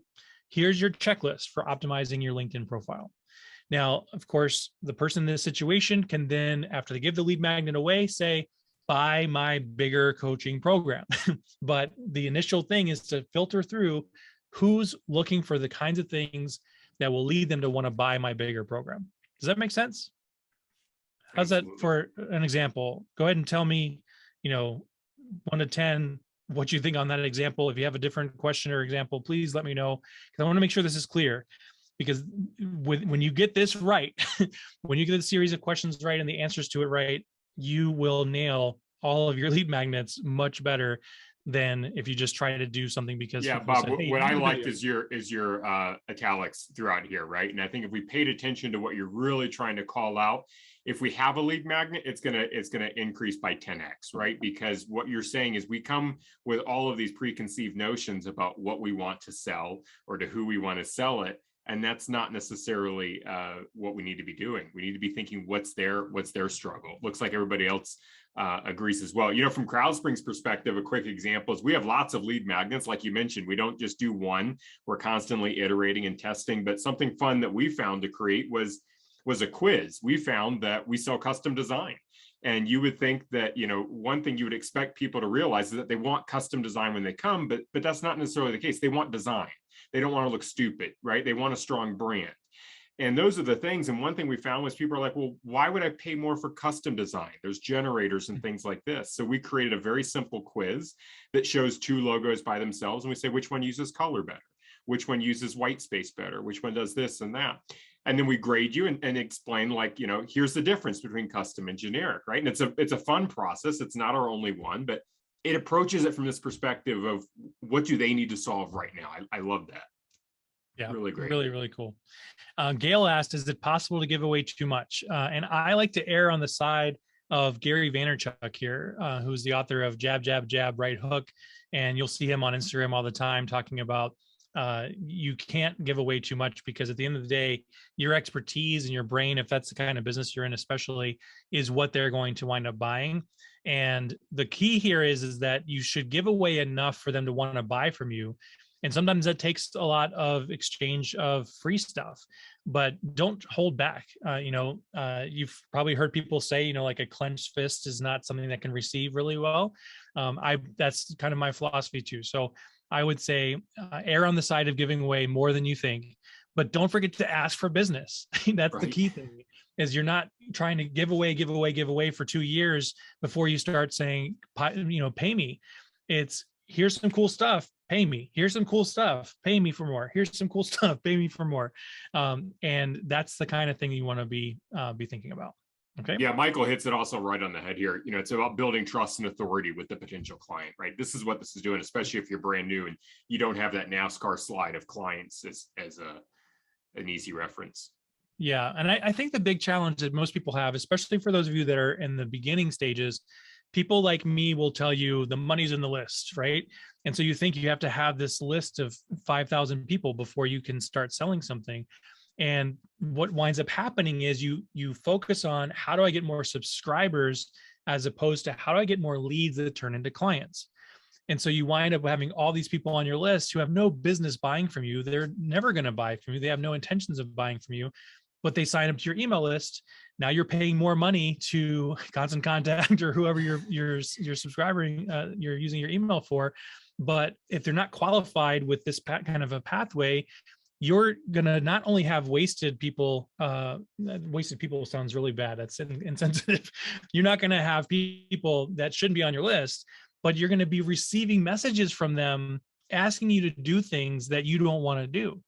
Here's your checklist for optimizing your LinkedIn profile. Now, of course, the person in this situation can then, after they give the lead magnet away, say, buy my bigger coaching program. But the initial thing is to filter through who's looking for the kinds of things that will lead them to want to buy my bigger program. Does that make sense? How's that for an example? Go ahead and tell me, 1 to 10, what you think on that example. If you have a different question or example, please let me know, because I want to make sure this is clear. Because when you get this right, when you get the series of questions right and the answers to it right, you will nail all of your lead magnets much better than if you just try to do something because
Bob,
said, hey,
what I liked is your italics throughout here, right? And I think if we paid attention to what you're really trying to call out, if we have a lead magnet, it's gonna increase by 10x, right? Because what you're saying is we come with all of these preconceived notions about what we want to sell or to who we want to sell it. And that's not necessarily what we need to be doing. We need to be thinking, what's their struggle? Looks like everybody else agrees as well. From CrowdSpring's perspective, a quick example is we have lots of lead magnets. Like you mentioned, we don't just do one. We're constantly iterating and testing. But something fun that we found to create was a quiz. We found that we sell custom design. And you would think that, one thing you would expect people to realize is that they want custom design when they come, but that's not necessarily the case. They want design. They don't want to look stupid, right? They want a strong brand. And those are the things. And one thing we found was people are like, well, why would I pay more for custom design? There's generators and things like this. So we created a very simple quiz that shows 2 logos by themselves. And we say, which one uses color better? Which one uses white space better? Which one does this and that? And then we grade you and explain, like, here's the difference between custom and generic, right? And it's a fun process. It's not our only one, but it approaches it from this perspective of what do they need to solve right now. I love that.
Yeah,
really great.
Really, really cool. Gail asked, is it possible to give away too much? And I like to err on the side of Gary Vaynerchuk here, who's the author of Jab, Jab, Jab, Right Hook. And you'll see him on Instagram all the time talking about you can't give away too much, because at the end of the day, your expertise and your brain, if that's the kind of business you're in, especially, is what they're going to wind up buying. And the key here is that you should give away enough for them to want to buy from you. And sometimes that takes a lot of exchange of free stuff, but don't hold back. You've probably heard people say, like a clenched fist is not something that can receive really well. That's kind of my philosophy too. So I would say err on the side of giving away more than you think, but don't forget to ask for business. That's right. The key thing is you're not trying to give away for 2 years before you start saying, pay me. It's here's some cool stuff, pay me. Here's some cool stuff, pay me for more. Here's some cool stuff, pay me for more. And that's the kind of thing you want to be thinking about. Okay.
Yeah, Michael hits it also right on the head here. It's about building trust and authority with the potential client, right? This is what this is doing, especially if you're brand new and you don't have that NASCAR slide of clients as an easy reference.
Yeah, and I think the big challenge that most people have, especially for those of you that are in the beginning stages, people like me will tell you the money's in the list, right? And so you think you have to have this list of 5,000 people before you can start selling something. And what winds up happening is you focus on how do I get more subscribers as opposed to how do I get more leads that turn into clients. And so you wind up having all these people on your list who have no business buying from you. They're never going to buy from you. They have no intentions of buying from you, but they sign up to your email list. Now you're paying more money to Constant Contact or whoever you're subscribing, you're using your email for. But if they're not qualified with this kind of a pathway, you're going to not only have wasted people sounds really bad. That's insensitive. You're not going to have people that shouldn't be on your list, but you're going to be receiving messages from them asking you to do things that you don't want to do.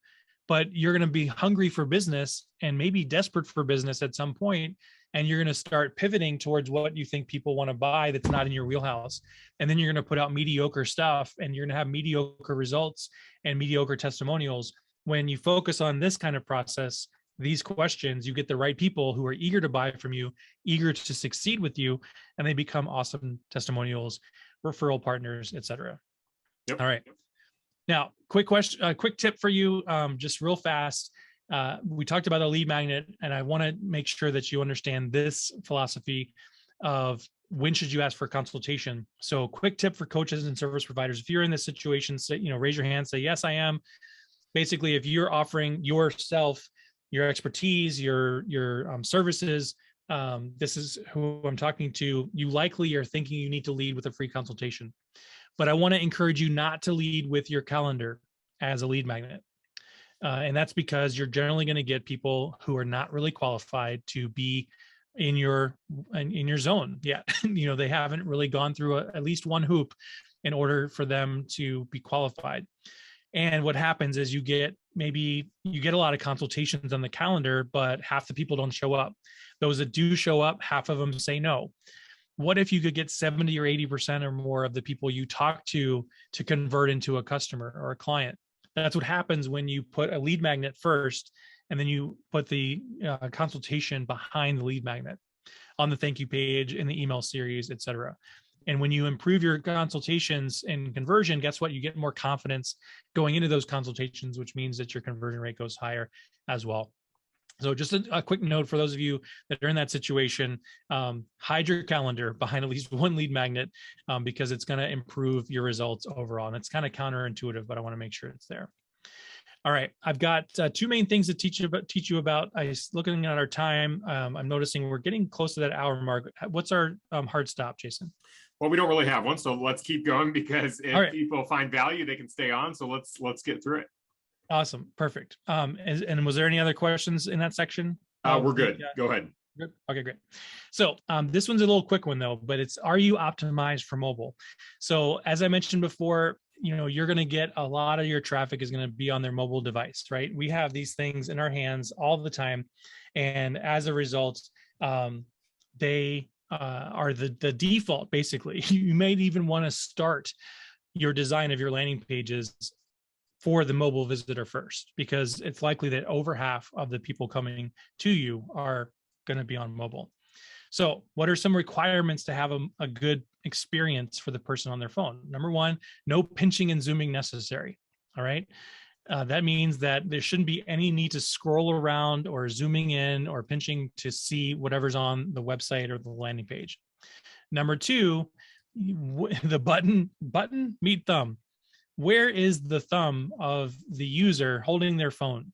But you're going to be hungry for business and maybe desperate for business at some point, and you're going to start pivoting towards what you think people want to buy that's not in your wheelhouse. And then you're going to put out mediocre stuff, and you're going to have mediocre results and mediocre testimonials. When you focus on this kind of process, these questions, you get the right people who are eager to buy from you, eager to succeed with you, and they become awesome testimonials, referral partners, etc.
Yep.
All right. Now, quick question, quick tip for you, just real fast. We talked about a lead magnet, and I want to make sure that you understand this philosophy of when should you ask for a consultation. So, quick tip for coaches and service providers: if you're in this situation, say, raise your hand, say yes, I am. Basically, if you're offering yourself, your expertise, your services, this is who I'm talking to. You likely are thinking you need to lead with a free consultation. But I want to encourage you not to lead with your calendar as a lead magnet. And that's because you're generally going to get people who are not really qualified to be in your zone yet. They haven't really gone through at least one hoop in order for them to be qualified. And what happens is you get a lot of consultations on the calendar, but half the people don't show up. Those that do show up, half of them say no. What if you could get 70 or 80% or more of the people you talk to convert into a customer or a client? That's what happens when you put a lead magnet first, and then you put the consultation behind the lead magnet on the thank you page, in the email series, et cetera. And when you improve your consultations and conversion, guess what? You get more confidence going into those consultations, which means that your conversion rate goes higher as well. So just a quick note for those of you that are in that situation, hide your calendar behind at least one lead magnet, because it's going to improve your results overall. And it's kind of counterintuitive, but I want to make sure it's there. All right, I've got two main things to teach you about. Looking at our time, I'm noticing we're getting close to that hour mark. What's our hard stop, Jason?
Well, we don't really have one, so let's keep going, because if people find value, they can stay on. So let's get through it.
Awesome, perfect. And was there any other questions in that section?
We're good. Go ahead.
Good. Okay, great. So this one's a little quick one though, but it's, are you optimized for mobile? So as I mentioned before, you're going to get a lot of your traffic is going to be on their mobile device, right? We have these things in our hands all the time. And as a result, they are the default, basically. You may even want to start your design of your landing pages for the mobile visitor first, because it's likely that over half of the people coming to you are going to be on mobile. So what are some requirements to have a good experience for the person on their phone? Number one, no pinching and zooming necessary. All right. That means that there shouldn't be any need to scroll around or zooming in or pinching to see whatever's on the website or the landing page. Number two, the button, meet thumb. Where is the thumb of the user holding their phone?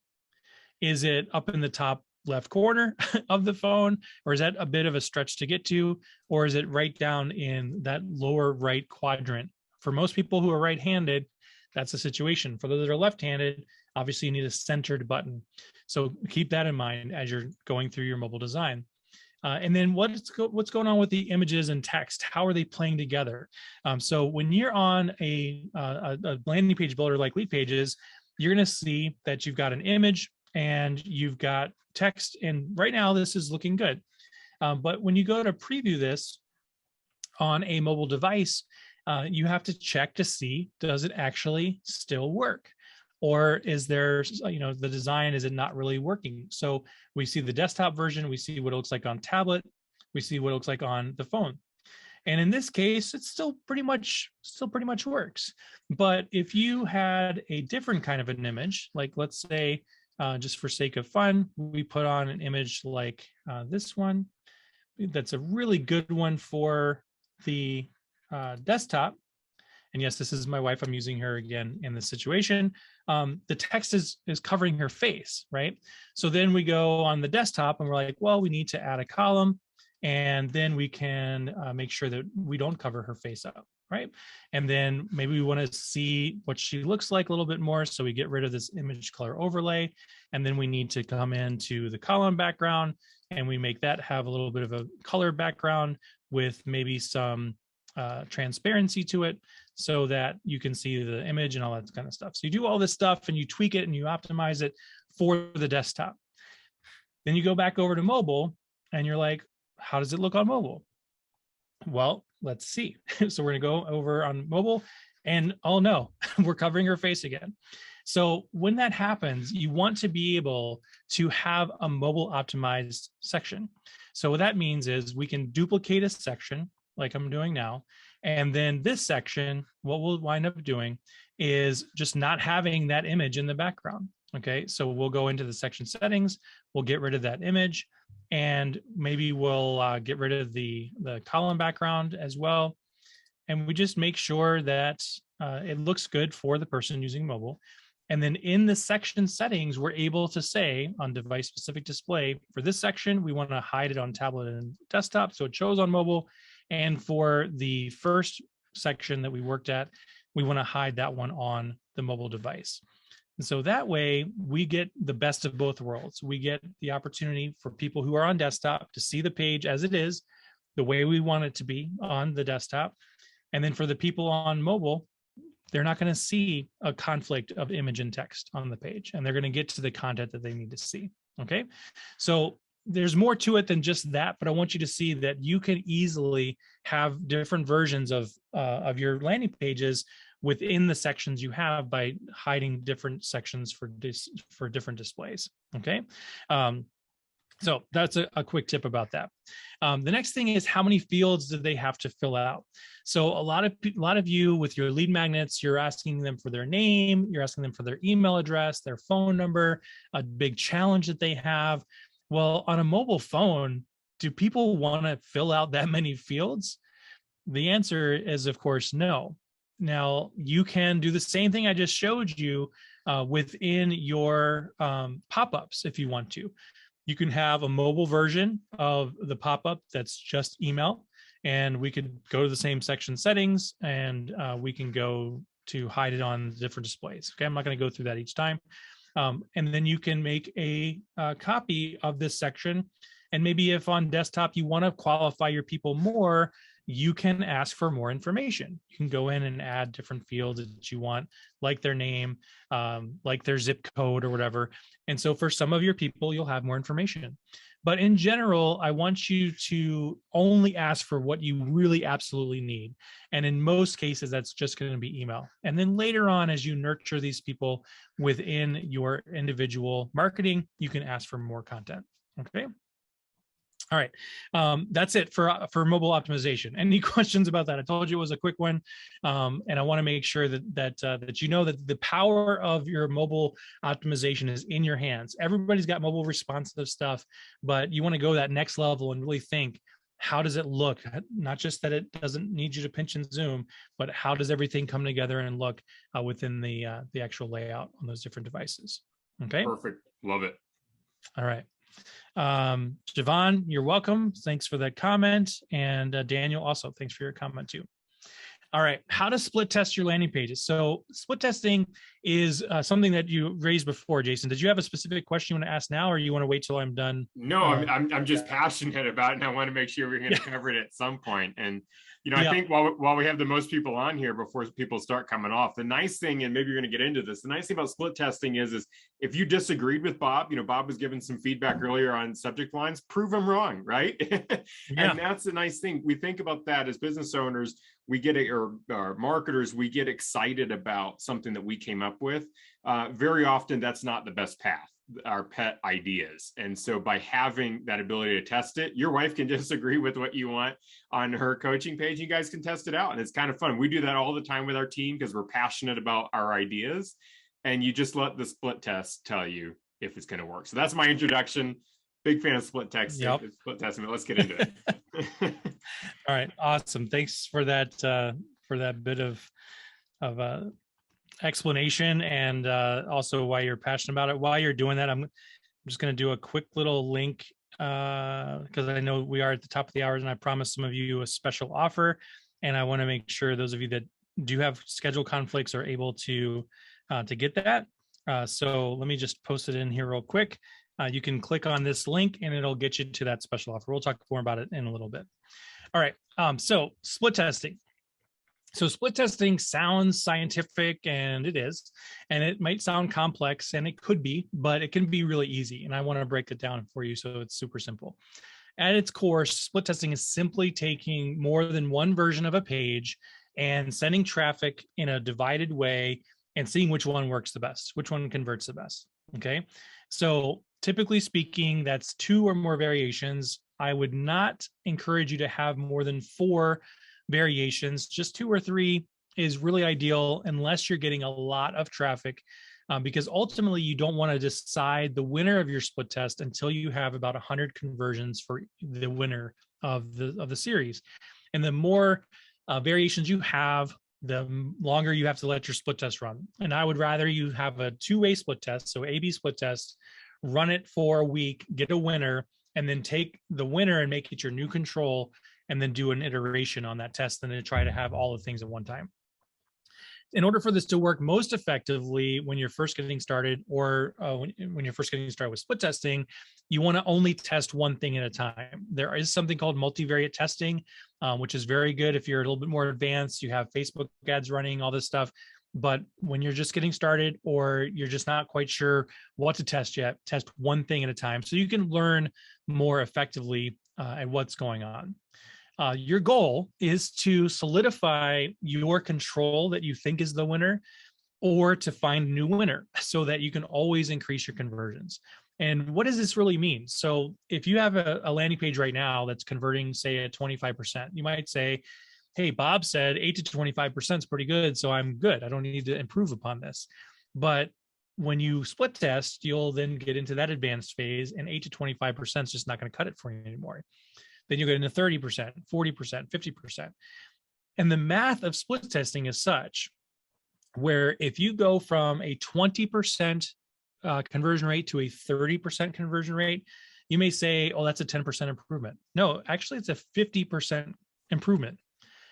Is it up in the top left corner of the phone, or is that a bit of a stretch to get to, or is it right down in that lower right quadrant? For most people who are right-handed, that's the situation. For those that are left-handed, obviously you need a centered button. So keep that in mind as you're going through your mobile design. And then what's going on with the images and text? How are they playing together? So when you're on a landing page builder like Leadpages, you're going to see that you've got an image and you've got text. And right now this is looking good. But when you go to preview this on a mobile device, you have to check to see, does it actually still work? Or is there, the design, is it not really working? So we see the desktop version, we see what it looks like on tablet, we see what it looks like on the phone. And in this case, it still pretty much works. But if you had a different kind of an image, like let's say, just for sake of fun, we put on an image like this one. That's a really good one for the desktop. And yes, this is my wife. I'm using her again in this situation. The text is covering her face, right? So then we go on the desktop and we're like, well, we need to add a column, and then we can make sure that we don't cover her face up, right? And then maybe we want to see what she looks like a little bit more. So we get rid of this image color overlay. And then we need to come into the column background and we make that have a little bit of a color background with maybe some transparency to it, so that you can see the image and all that kind of stuff. So you do all this stuff and you tweak it and you optimize it for the desktop. Then you go back over to mobile and you're like, how does it look on mobile? Well, let's see. So we're gonna go over on mobile and oh no, we're covering her face again. So when that happens, you want to be able to have a mobile optimized section. So what that means is we can duplicate a section like I'm doing now. And then this section, what we'll wind up doing is just not having that image in the background. Okay, so we'll go into the section settings, we'll get rid of that image, and maybe we'll get rid of the column background as well. And we just make sure that it looks good for the person using mobile. And then in the section settings, we're able to say on device specific display, for this section, we want to hide it on tablet and desktop, so it shows on mobile. And for the first section that we worked at, we want to hide that one on the mobile device. And so that way we get the best of both worlds. We get the opportunity for people who are on desktop to see the page as it is, the way we want it to be on the desktop. And then for the people on mobile, they're not going to see a conflict of image and text on the page, and they're going to get to the content that they need to see. Okay. So there's more to it than just that, but I want you to see that you can easily have different versions of your landing pages within the sections you have by hiding different sections for different displays. Okay. So that's a quick tip about that. The next thing is, how many fields do they have to fill out? So a lot of you with your lead magnets, you're asking them for their name, you're asking them for their email address, their phone number, a big challenge that they have. Well, on a mobile phone, do people want to fill out that many fields? The answer is, of course, no. Now, you can do the same thing I just showed you within your pop-ups if you want to. You can have a mobile version of the pop-up that's just email, and we could go to the same section settings, and we can go to hide it on different displays. Okay, I'm not going to go through that each time. And then you can make a copy of this section. And maybe if on desktop you want to qualify your people more, you can ask for more information. You can go in and add different fields that you want, like their name, like their zip code or whatever. And so for some of your people, you'll have more information. But in general, I want you to only ask for what you really absolutely need. And in most cases, that's just going to be email. And then later on, as you nurture these people within your individual marketing, you can ask for more content. Okay. All right, that's it for mobile optimization. Any questions about that? I told you it was a quick one, and I want to make sure that you know that the power of your mobile optimization is in your hands. Everybody's got mobile responsive stuff, but you want to go that next level and really think, how does it look? Not just that it doesn't need you to pinch and zoom, but how does everything come together and look within the actual layout on those different devices? Okay.
Perfect. Love it.
All right. Javon, you're welcome. Thanks for that comment. And Daniel, also, thanks for your comment too. All right, how to split test your landing pages. So split testing is something that you raised before, Jason. Did you have a specific question you want to ask now, or you want to wait till I'm done?
No, I'm just passionate about it, and I want to make sure we're going to cover it at some point. And I think while we have the most people on here before people start coming off, the nice thing, and maybe you're going to get into this, the nice thing about split testing is if you disagreed with Bob, Bob was giving some feedback earlier on subject lines, prove him wrong, right? And that's the nice thing. We think about that as business owners. We get it, or marketers, we get excited about something that we came up with. Very often, that's not the best path, our pet ideas. And so by having that ability to test it, your wife can disagree with what you want on her coaching page. You guys can test it out. And it's kind of fun. We do that all the time with our team because we're passionate about our ideas. And you just let the split test tell you if it's going to work. So that's my introduction. Big fan of split testing. Split testing, but let's get into it.
All right, awesome. Thanks for that bit of explanation, and also why you're passionate about it. While you're doing that, I'm just going to do a quick little link because I know we are at the top of the hours, and I promised some of you a special offer, and I want to make sure those of you that do have schedule conflicts are able to get that. So let me just post it in here real quick. You can click on this link and it'll get you to that special offer. We'll talk more about it in a little bit. All right. So split testing. So split testing sounds scientific, and it is, and it might sound complex, and it could be, but it can be really easy. And I want to break it down for you so it's super simple. At its core, split testing is simply taking more than one version of a page and sending traffic in a divided way and seeing which one works the best, which one converts the best. Okay. So typically speaking, that's 2 or more variations. I would not encourage you to have more than 4 variations. Just 2 or 3 is really ideal unless you're getting a lot of traffic, because ultimately you don't want to decide the winner of your split test until you have about 100 conversions for the winner of the series. And the more variations you have, the longer you have to let your split test run. And I would rather you have a 2-way split test, so A/B split test, run it for a week, get a winner, and then take the winner and make it your new control, and then do an iteration on that test, and then try to have all the things at one time. in order for this to work most effectively when you're first getting started, or when you're first getting started with split testing, you want to only test one thing at a time. There is something called multivariate testing, which is very good if you're a little bit more advanced, you have Facebook ads running, all this stuff. But when you're just getting started, or you're just not quite sure what to test yet, test one thing at a time so you can learn more effectively at what's going on. Your goal is to solidify your control that you think is the winner, or to find a new winner so that you can always increase your conversions. And what does this really mean? So if you have a landing page right now that's converting, say, at 25%, you might say, hey, Bob said 8 to 25% is pretty good, so I'm good. I don't need to improve upon this. But when you split test, you'll then get into that advanced phase, and 8 to 25% is just not going to cut it for you anymore. Then you get into 30%, 40%, 50%. And the math of split testing is such where if you go from a 20% conversion rate to a 30% conversion rate, you may say, oh, that's a 10% improvement. No, actually, it's a 50% improvement.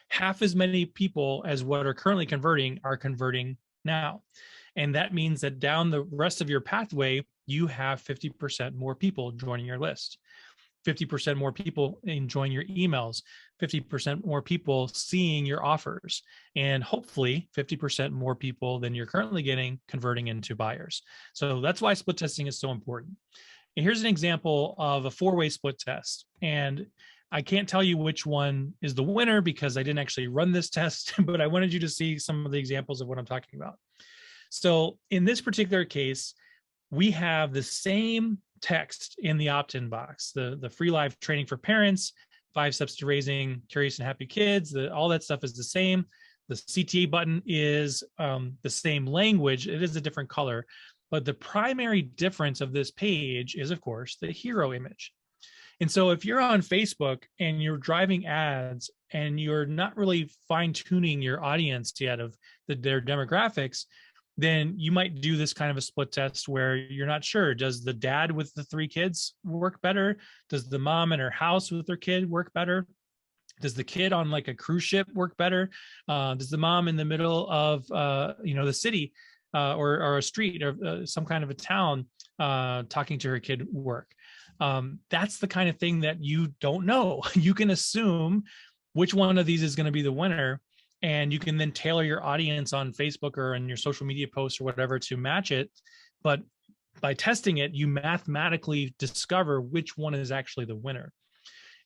Half as many people as what are currently converting are converting now. And that means that down the rest of your pathway, you have 50% more people joining your list, 50% more people enjoying your emails, 50% more people seeing your offers, and hopefully 50% more people than you're currently getting converting into buyers. So that's why split testing is so important. And here's an example of a 4-way split test. And I can't tell you which one is the winner because I didn't actually run this test, but I wanted you to see some of the examples of what I'm talking about. So in this particular case, we have the same text in the opt-in box, the free live training for parents, 5 steps to raising curious and happy kids, all that stuff is the same. The CTA button is the same language. It is a different color, but the primary difference of this page is, of course, the hero image. And so if you're on Facebook and you're driving ads and you're not really fine-tuning your audience yet of their demographics, then you might do this kind of a split test where you're not sure. Does the dad with the 3 kids work better? Does the mom in her house with their kid work better? Does the kid on like a cruise ship work better? Does the mom in the middle of the city or a street or some kind of a town talking to her kid work? That's the kind of thing that you don't know. You can assume which one of these is going to be the winner, and you can then tailor your audience on Facebook or in your social media posts or whatever to match it. But by testing it, you mathematically discover which one is actually the winner.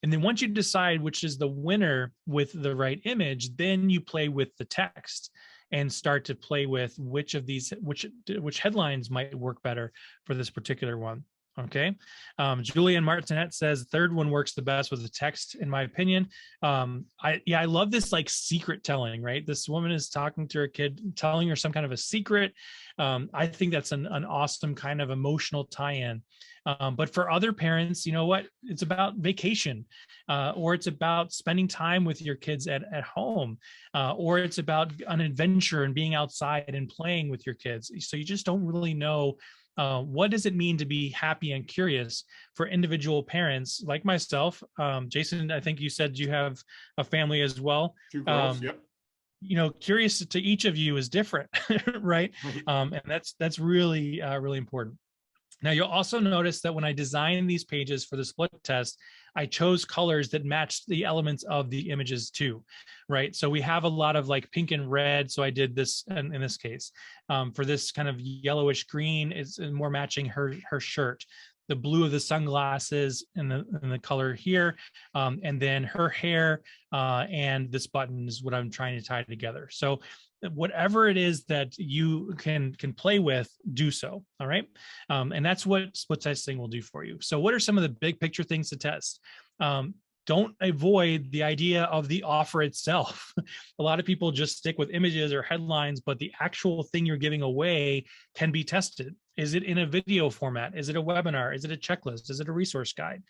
And then once you decide which is the winner with the right image, then you play with the text and start to play with which of these, which headlines might work better for this particular one. Okay. Julian Martinet says third one works the best with the text, in my opinion. I love this like secret telling, right? This woman is talking to her kid, telling her some kind of a secret. I think that's an awesome kind of emotional tie-in. But for other parents, you know what? It's about vacation, or it's about spending time with your kids at home, or it's about an adventure and being outside and playing with your kids. So you just don't really know what does it mean to be happy and curious for individual parents like myself. Jason, I think you said you have a family as well.
2 girls, yep.
Curious to each of you is different, right? And that's really, really important. Now, you'll also notice that when I designed these pages for the split test, I chose colors that matched the elements of the images too, right? So we have a lot of like pink and red. So I did this in this case. For this kind of yellowish green, is more matching her shirt. The blue of the sunglasses and the color here, and then her hair and this button is what I'm trying to tie together. So whatever it is that you can play with, do so. All right. And that's what split testing will do for you. So what are some of the big picture things to test? Don't avoid the idea of the offer itself. A lot of people just stick with images or headlines, but the actual thing you're giving away can be tested. Is it in a video format? Is it a webinar? Is it a checklist? Is it a resource guide?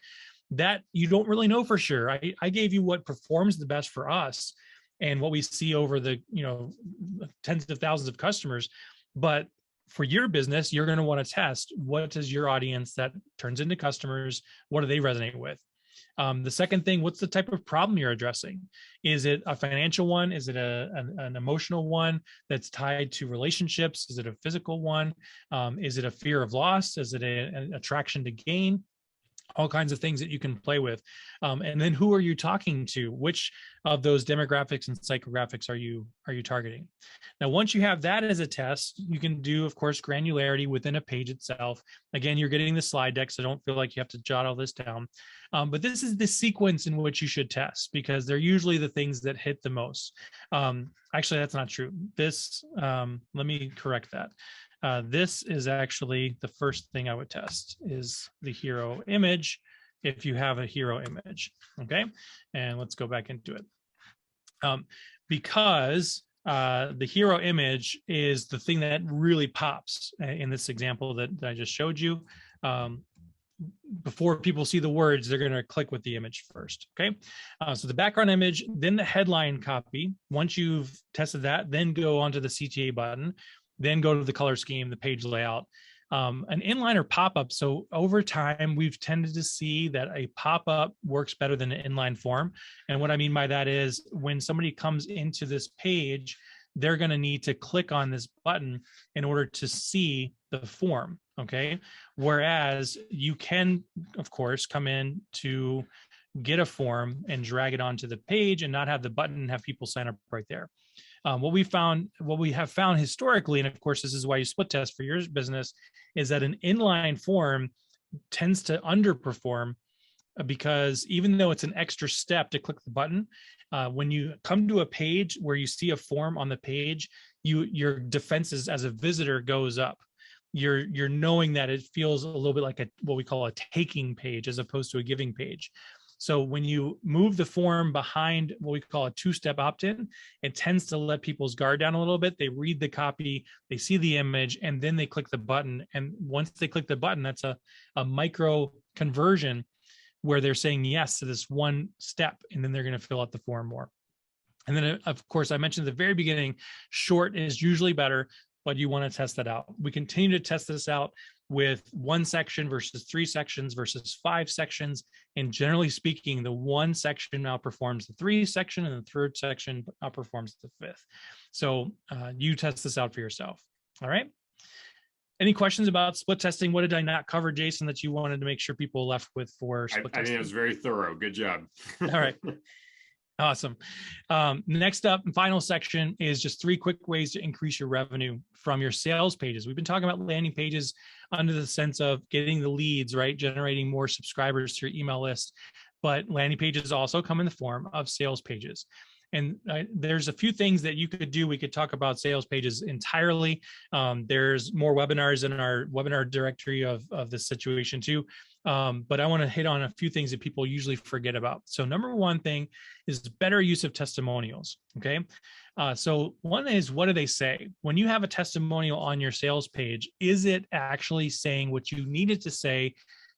That you don't really know for sure. I gave you what performs the best for us and what we see over the tens of thousands of customers. But for your business, you're going to want to test what is your audience that turns into customers. What do they resonate with? The second thing, what's the type of problem you're addressing? Is it a financial one? Is it an emotional one that's tied to relationships? Is it a physical one? Is it a fear of loss? Is it an attraction to gain? All kinds of things that you can play with. And then who are you talking to? Which of those demographics and psychographics are you targeting? Now, once you have that as a test, you can do, of course, granularity within a page itself. Again, you're getting the slide deck, so don't feel like you have to jot all this down. But this is the sequence in which you should test, because they're usually the things that hit the most. Actually, that's not true. Let me correct that. This is actually the first thing I would test is the hero image, if you have a hero image, okay? And let's go back into it. Because the hero image is the thing that really pops in this example that I just showed you. Before people see the words, they're going to click with the image first, okay? So the background image, then the headline copy. Once you've tested that, then go onto the CTA button. Then go to the color scheme, the page layout, an inliner pop-up. So over time, we've tended to see that a pop-up works better than an inline form. And what I mean by that is when somebody comes into this page, they're going to need to click on this button in order to see the form, okay? Whereas you can, of course, come in to get a form and drag it onto the page and not have the button and have people sign up right there. What we have found historically, and of course, this is why you split test for your business, is that an inline form tends to underperform because even though it's an extra step to click the button, when you come to a page where you see a form on the page, your defenses as a visitor goes up. You're knowing that it feels a little bit like what we call a taking page as opposed to a giving page. So when you move the form behind what we call a two-step opt-in, it tends to let people's guard down a little bit. They read the copy, they see the image, and then they click the button. And once they click the button, that's a micro conversion where they're saying yes to this one step, and then they're going to fill out the form more. And then, of course, I mentioned at the very beginning, short is usually better, but you want to test that out. We continue to test this out with 1 section versus 3 sections versus 5 sections. And generally speaking, the 1 section outperforms the 3 section and the 3rd section outperforms the 5th. So you test this out for yourself. All right. Any questions about split testing? What did I not cover, Jason, that you wanted to make sure people left with for split testing?
I think it was very thorough. Good job.
All right. Awesome. Next up, final section is just 3 quick ways to increase your revenue from your sales pages. We've been talking about landing pages under the sense of getting the leads, right? Generating more subscribers to your email list. But landing pages also come in the form of sales pages. And there's a few things that you could do. We could talk about sales pages entirely. There's more webinars in our webinar directory of this situation too. But I want to hit on a few things that people usually forget about. So number 1 thing is better use of testimonials. Okay. So one is, what do they say? When you have a testimonial on your sales page, is it actually saying what you need it to say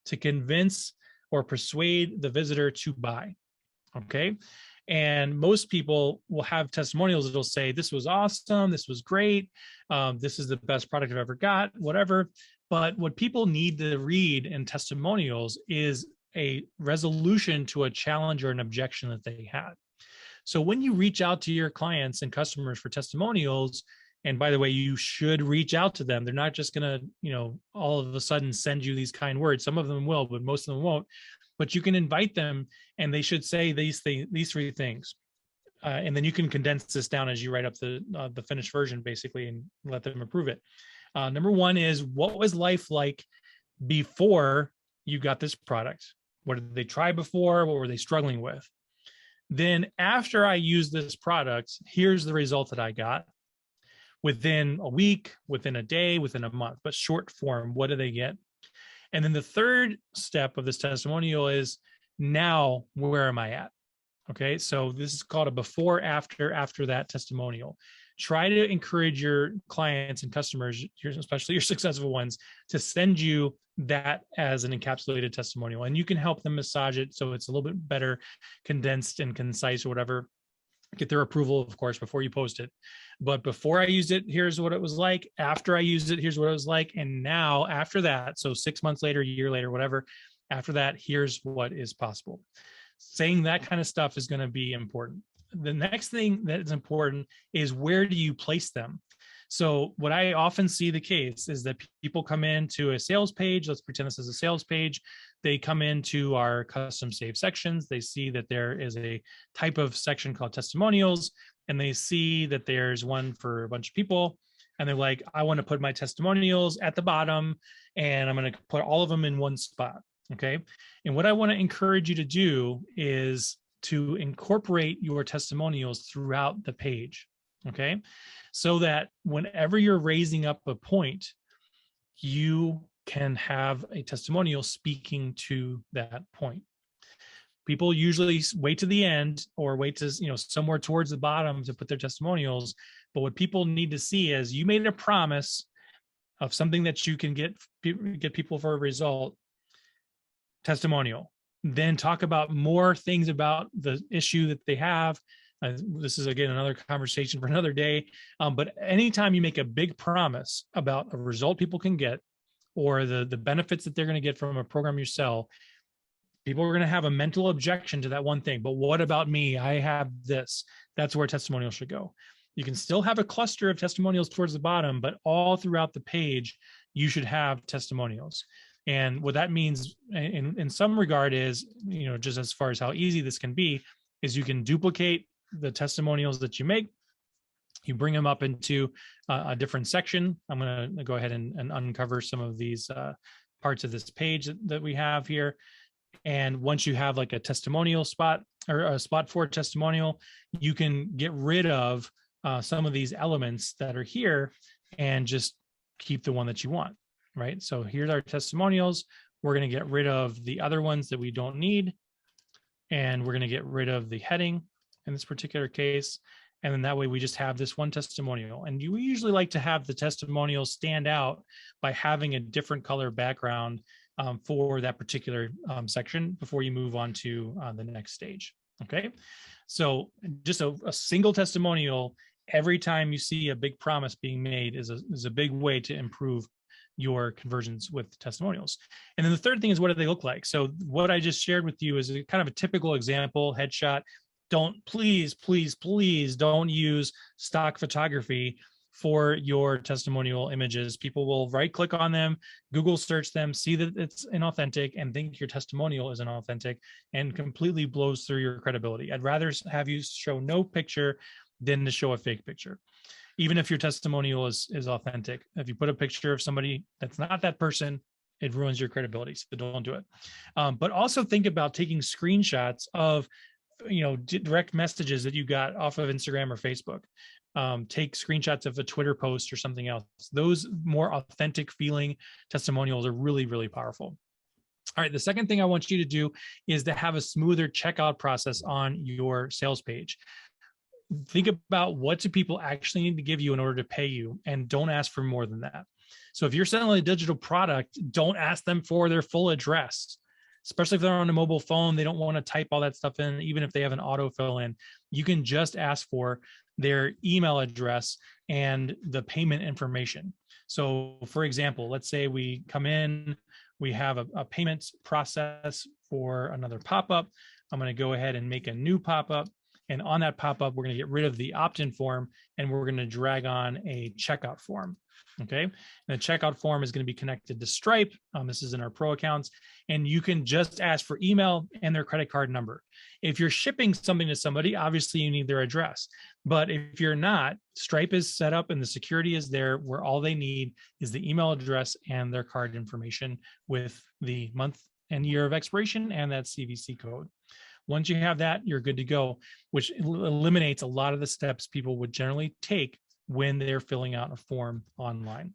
to convince or persuade the visitor to buy? Okay. And most people will have testimonials that'll say, this was awesome, this was great, this is the best product I've ever got, whatever. But what people need to read in testimonials is a resolution to a challenge or an objection that they had. So when you reach out to your clients and customers for testimonials, and by the way, you should reach out to them. They're not just going to, all of a sudden send you these kind words. Some of them will, but most of them won't. But you can invite them and they should say these 3 things. And then you can condense this down as you write up the finished version, basically, and let them approve it. Number 1 is, what was life like before you got this product? What did they try before? What were they struggling with? Then after I used this product, here's the result that I got. Within a week, within a day, within a month, but short form, what do they get? And then the 3rd step of this testimonial is, now where am I at? Okay, so this is called a before, after that testimonial. Try to encourage your clients and customers, especially your successful ones, to send you that as an encapsulated testimonial. And you can help them massage it so it's a little bit better condensed and concise or whatever. Get their approval, of course, before you post it. But before I used it, here's what it was like. After I used it, here's what it was like. And now after that, so 6 months later, a year later, whatever, After that, here's what is possible. Saying that kind of stuff is going to be important. The next thing that is important is, where do you place them? So what I often see the case is that people come into a sales page. Let's pretend this is a sales page. They come into our custom saved sections. They see that there is a type of section called testimonials, and they see that there's one for a bunch of people. And they're like, I want to put my testimonials at the bottom, and I'm going to put all of them in one spot. Okay. And what I want to encourage you to do is to incorporate your testimonials throughout the page. Okay. So that whenever you're raising up a point, you can have a testimonial speaking to that point. People usually wait to the end or wait to, somewhere towards the bottom to put their testimonials. But what people need to see is, you made a promise of something that you can get people for a result. Testimonial. Then talk about more things about the issue that they have. This is, again, another conversation for another day. But anytime you make a big promise about a result people can get, or the benefits that they're going to get from a program you sell, people are going to have a mental objection to that one thing. But what about me? I have this. That's where testimonials should go. You can still have a cluster of testimonials towards the bottom, but all throughout the page, you should have testimonials. And what that means in some regard is, just as far as how easy this can be, is you can duplicate the testimonials that you make. You bring them up into a different section. I'm going to go ahead and uncover some of these parts of this page that we have here. And once you have like a testimonial spot, or a spot for a testimonial, you can get rid of some of these elements that are here and just keep the one that you want. Right? So here's our testimonials. We're going to get rid of the other ones that we don't need. And we're going to get rid of the heading in this particular case. And then that way we just have this one testimonial. And you usually like to have the testimonials stand out by having a different color background for that particular section before you move on to the next stage. Okay. So just a single testimonial every time you see a big promise being made is a big way to improve your conversions with testimonials. And then the third thing is, what do they look like? So what I just shared with you is a kind of a typical example headshot. Please don't use stock photography for your testimonial images. People will right click on them, Google search them, see that it's inauthentic, and think your testimonial is inauthentic, and completely blows through your credibility. I'd rather have you show no picture than to show a fake picture. Even if your testimonial is authentic. If you put a picture of somebody that's not that person, it ruins your credibility. So don't do it. But also think about taking screenshots of, direct messages that you got off of Instagram or Facebook. Take screenshots of a Twitter post or something else. Those more authentic feeling testimonials are really, really powerful. All right, the second thing I want you to do is to have a smoother checkout process on your sales page. Think about, what do people actually need to give you in order to pay you, and don't ask for more than that. So if you're selling a digital product, don't ask them for their full address, especially if they're on a mobile phone. They don't want to type all that stuff in, even if they have an autofill in. You can just ask for their email address and the payment information. So for example, let's say we come in, we have a payments process for another pop-up. I'm going to go ahead and make a new pop-up. And on that pop-up, we're going to get rid of the opt-in form, and we're going to drag on a checkout form. Okay. And the checkout form is going to be connected to Stripe. This is in our pro accounts, and you can just ask for email and their credit card number. If you're shipping something to somebody, obviously you need their address. But if you're not, Stripe is set up and the security is there, where all they need is the email address and their card information with the month and year of expiration and that CVC code. Once you have that, you're good to go, which eliminates a lot of the steps people would generally take when they're filling out a form online.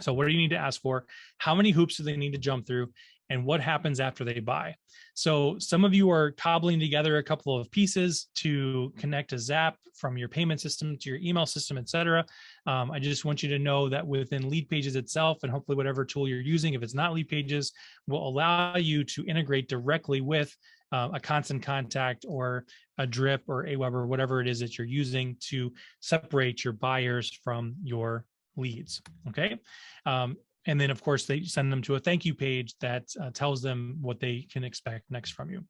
So what do you need to ask for? How many hoops do they need to jump through? And what happens after they buy? So some of you are cobbling together a couple of pieces to connect a Zap from your payment system to your email system, et cetera. I just want you to know that within Leadpages itself, and hopefully whatever tool you're using, if it's not Leadpages, will allow you to integrate directly with a Constant Contact or a Drip or Aweber, or whatever it is that you're using to separate your buyers from your leads. Okay. And then, of course, they send them to a thank you page that tells them what they can expect next from you.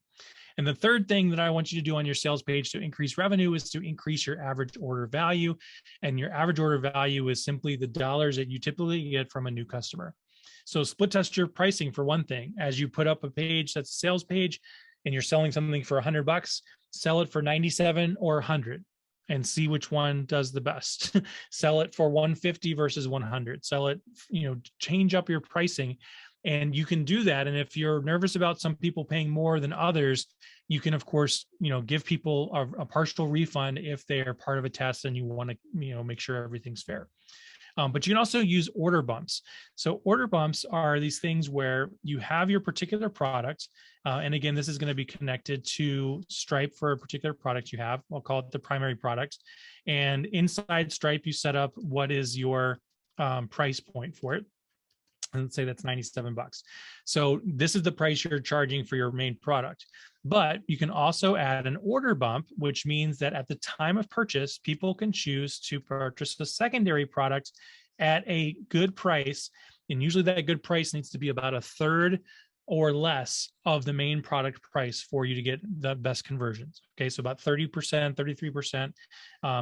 And the third thing that I want you to do on your sales page to increase revenue is to increase your average order value. And your average order value is simply the dollars that you typically get from a new customer. So split test your pricing for one thing. As you put up a page that's a sales page and you're selling something for $100, sell it for 97 or 100 and see which one does the best. Sell it for 150 versus 100. Sell it, change up your pricing. And you can do that. And if you're nervous about some people paying more than others, you can, of course, give people a partial refund if they are part of a test and you want to, make sure everything's fair. But you can also use order bumps. So order bumps are these things where you have your particular product. And again, this is going to be connected to Stripe for a particular product you have. I'll call it the primary product. And inside Stripe, you set up what is your price point for it. And let's say that's $97. So this is the price you're charging for your main product. But you can also add an order bump, which means that at the time of purchase, people can choose to purchase a secondary product at a good price. And usually that good price needs to be about a third or less of the main product price for you to get the best conversions. Okay, so about 30%, 33%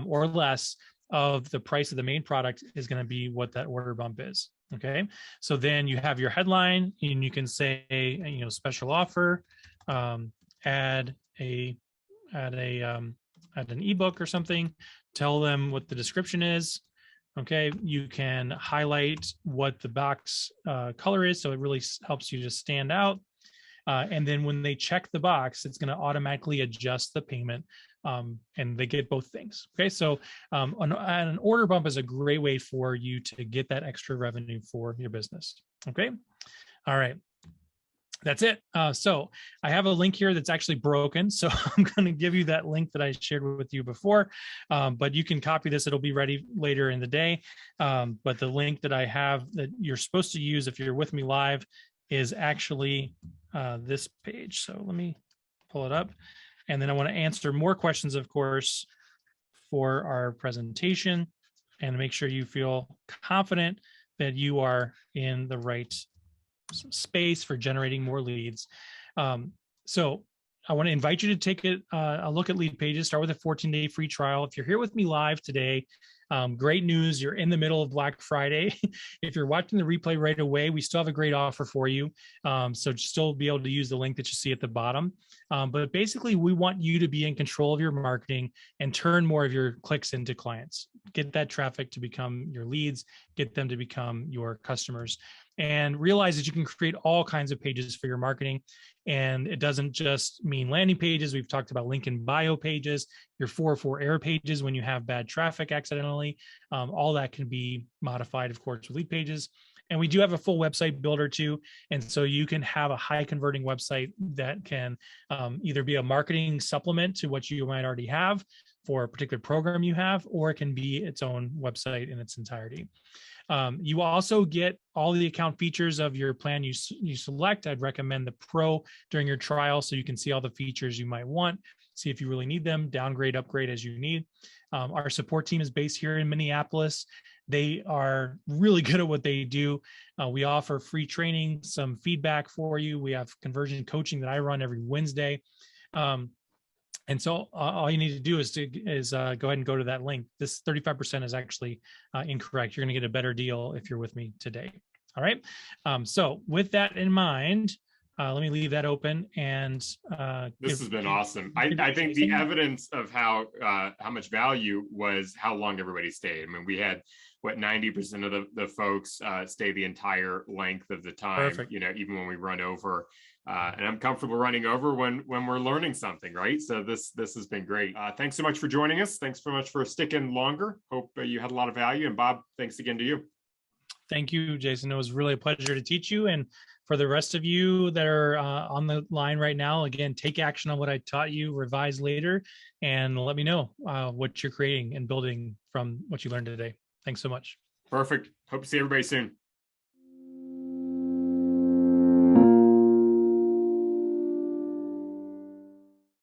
or less of the price of the main product is going to be what that order bump is. Okay, so then you have your headline and you can say, special offer, add an ebook or something, tell them what the description is. Okay, you can highlight what the box color is, so it really helps you to stand out. And then when they check the box, it's going to automatically adjust the payment, and they get both things. Okay, so an order bump is a great way for you to get that extra revenue for your business. Okay, all right. That's it. So I have a link here that's actually broken. So I'm going to give you that link that I shared with you before, but you can copy this. It'll be ready later in the day. But the link that I have that you're supposed to use if you're with me live is actually this page. So let me pull it up. And then I want to answer more questions, of course, for our presentation and make sure you feel confident that you are in the right space for generating more leads. So I want to invite you to take a look at Leadpages. Start with a 14-day free trial. If you're here with me live today, great news, you're in the middle of Black Friday. If you're watching the replay right away, we still have a great offer for you. So still be able to use the link that you see at the bottom. But basically, we want you to be in control of your marketing and turn more of your clicks into clients. Get that traffic to become your leads, get them to become your customers. And realize that you can create all kinds of pages for your marketing. And it doesn't just mean landing pages. We've talked about link in bio pages, your 404 error pages when you have bad traffic accidentally. All that can be modified, of course, with Leadpages. And we do have a full website builder too. And so you can have a high converting website that can either be a marketing supplement to what you might already have for a particular program you have, or it can be its own website in its entirety. You also get all the account features of your plan you select. I'd recommend the Pro during your trial so you can see all the features you might want, see if you really need them, downgrade, upgrade as you need. Our support team is based here in Minneapolis. They are really good at what they do. We offer free training, some feedback for you. We have conversion coaching that I run every Wednesday. And so all you need to do is go ahead and go to that link. This 35% is actually incorrect. You're going to get a better deal if you're with me today. All right. So with that in mind, let me leave that open. And
this has been awesome. I think the evidence of how much value was how long everybody stayed. I mean, we had 90% of the folks stay the entire length of the time. Perfect. Even when we run over. And I'm comfortable running over when we're learning something, right? So this has been great. Thanks so much for joining us. Thanks so much for sticking longer. Hope you had a lot of value. And Bob, thanks again to you.
Thank you, Jason. It was really a pleasure to teach you. And for the rest of you that are on the line right now, again, take action on what I taught you, revise later, and let me know what you're creating and building from what you learned today. Thanks so much.
Perfect. Hope to see everybody soon.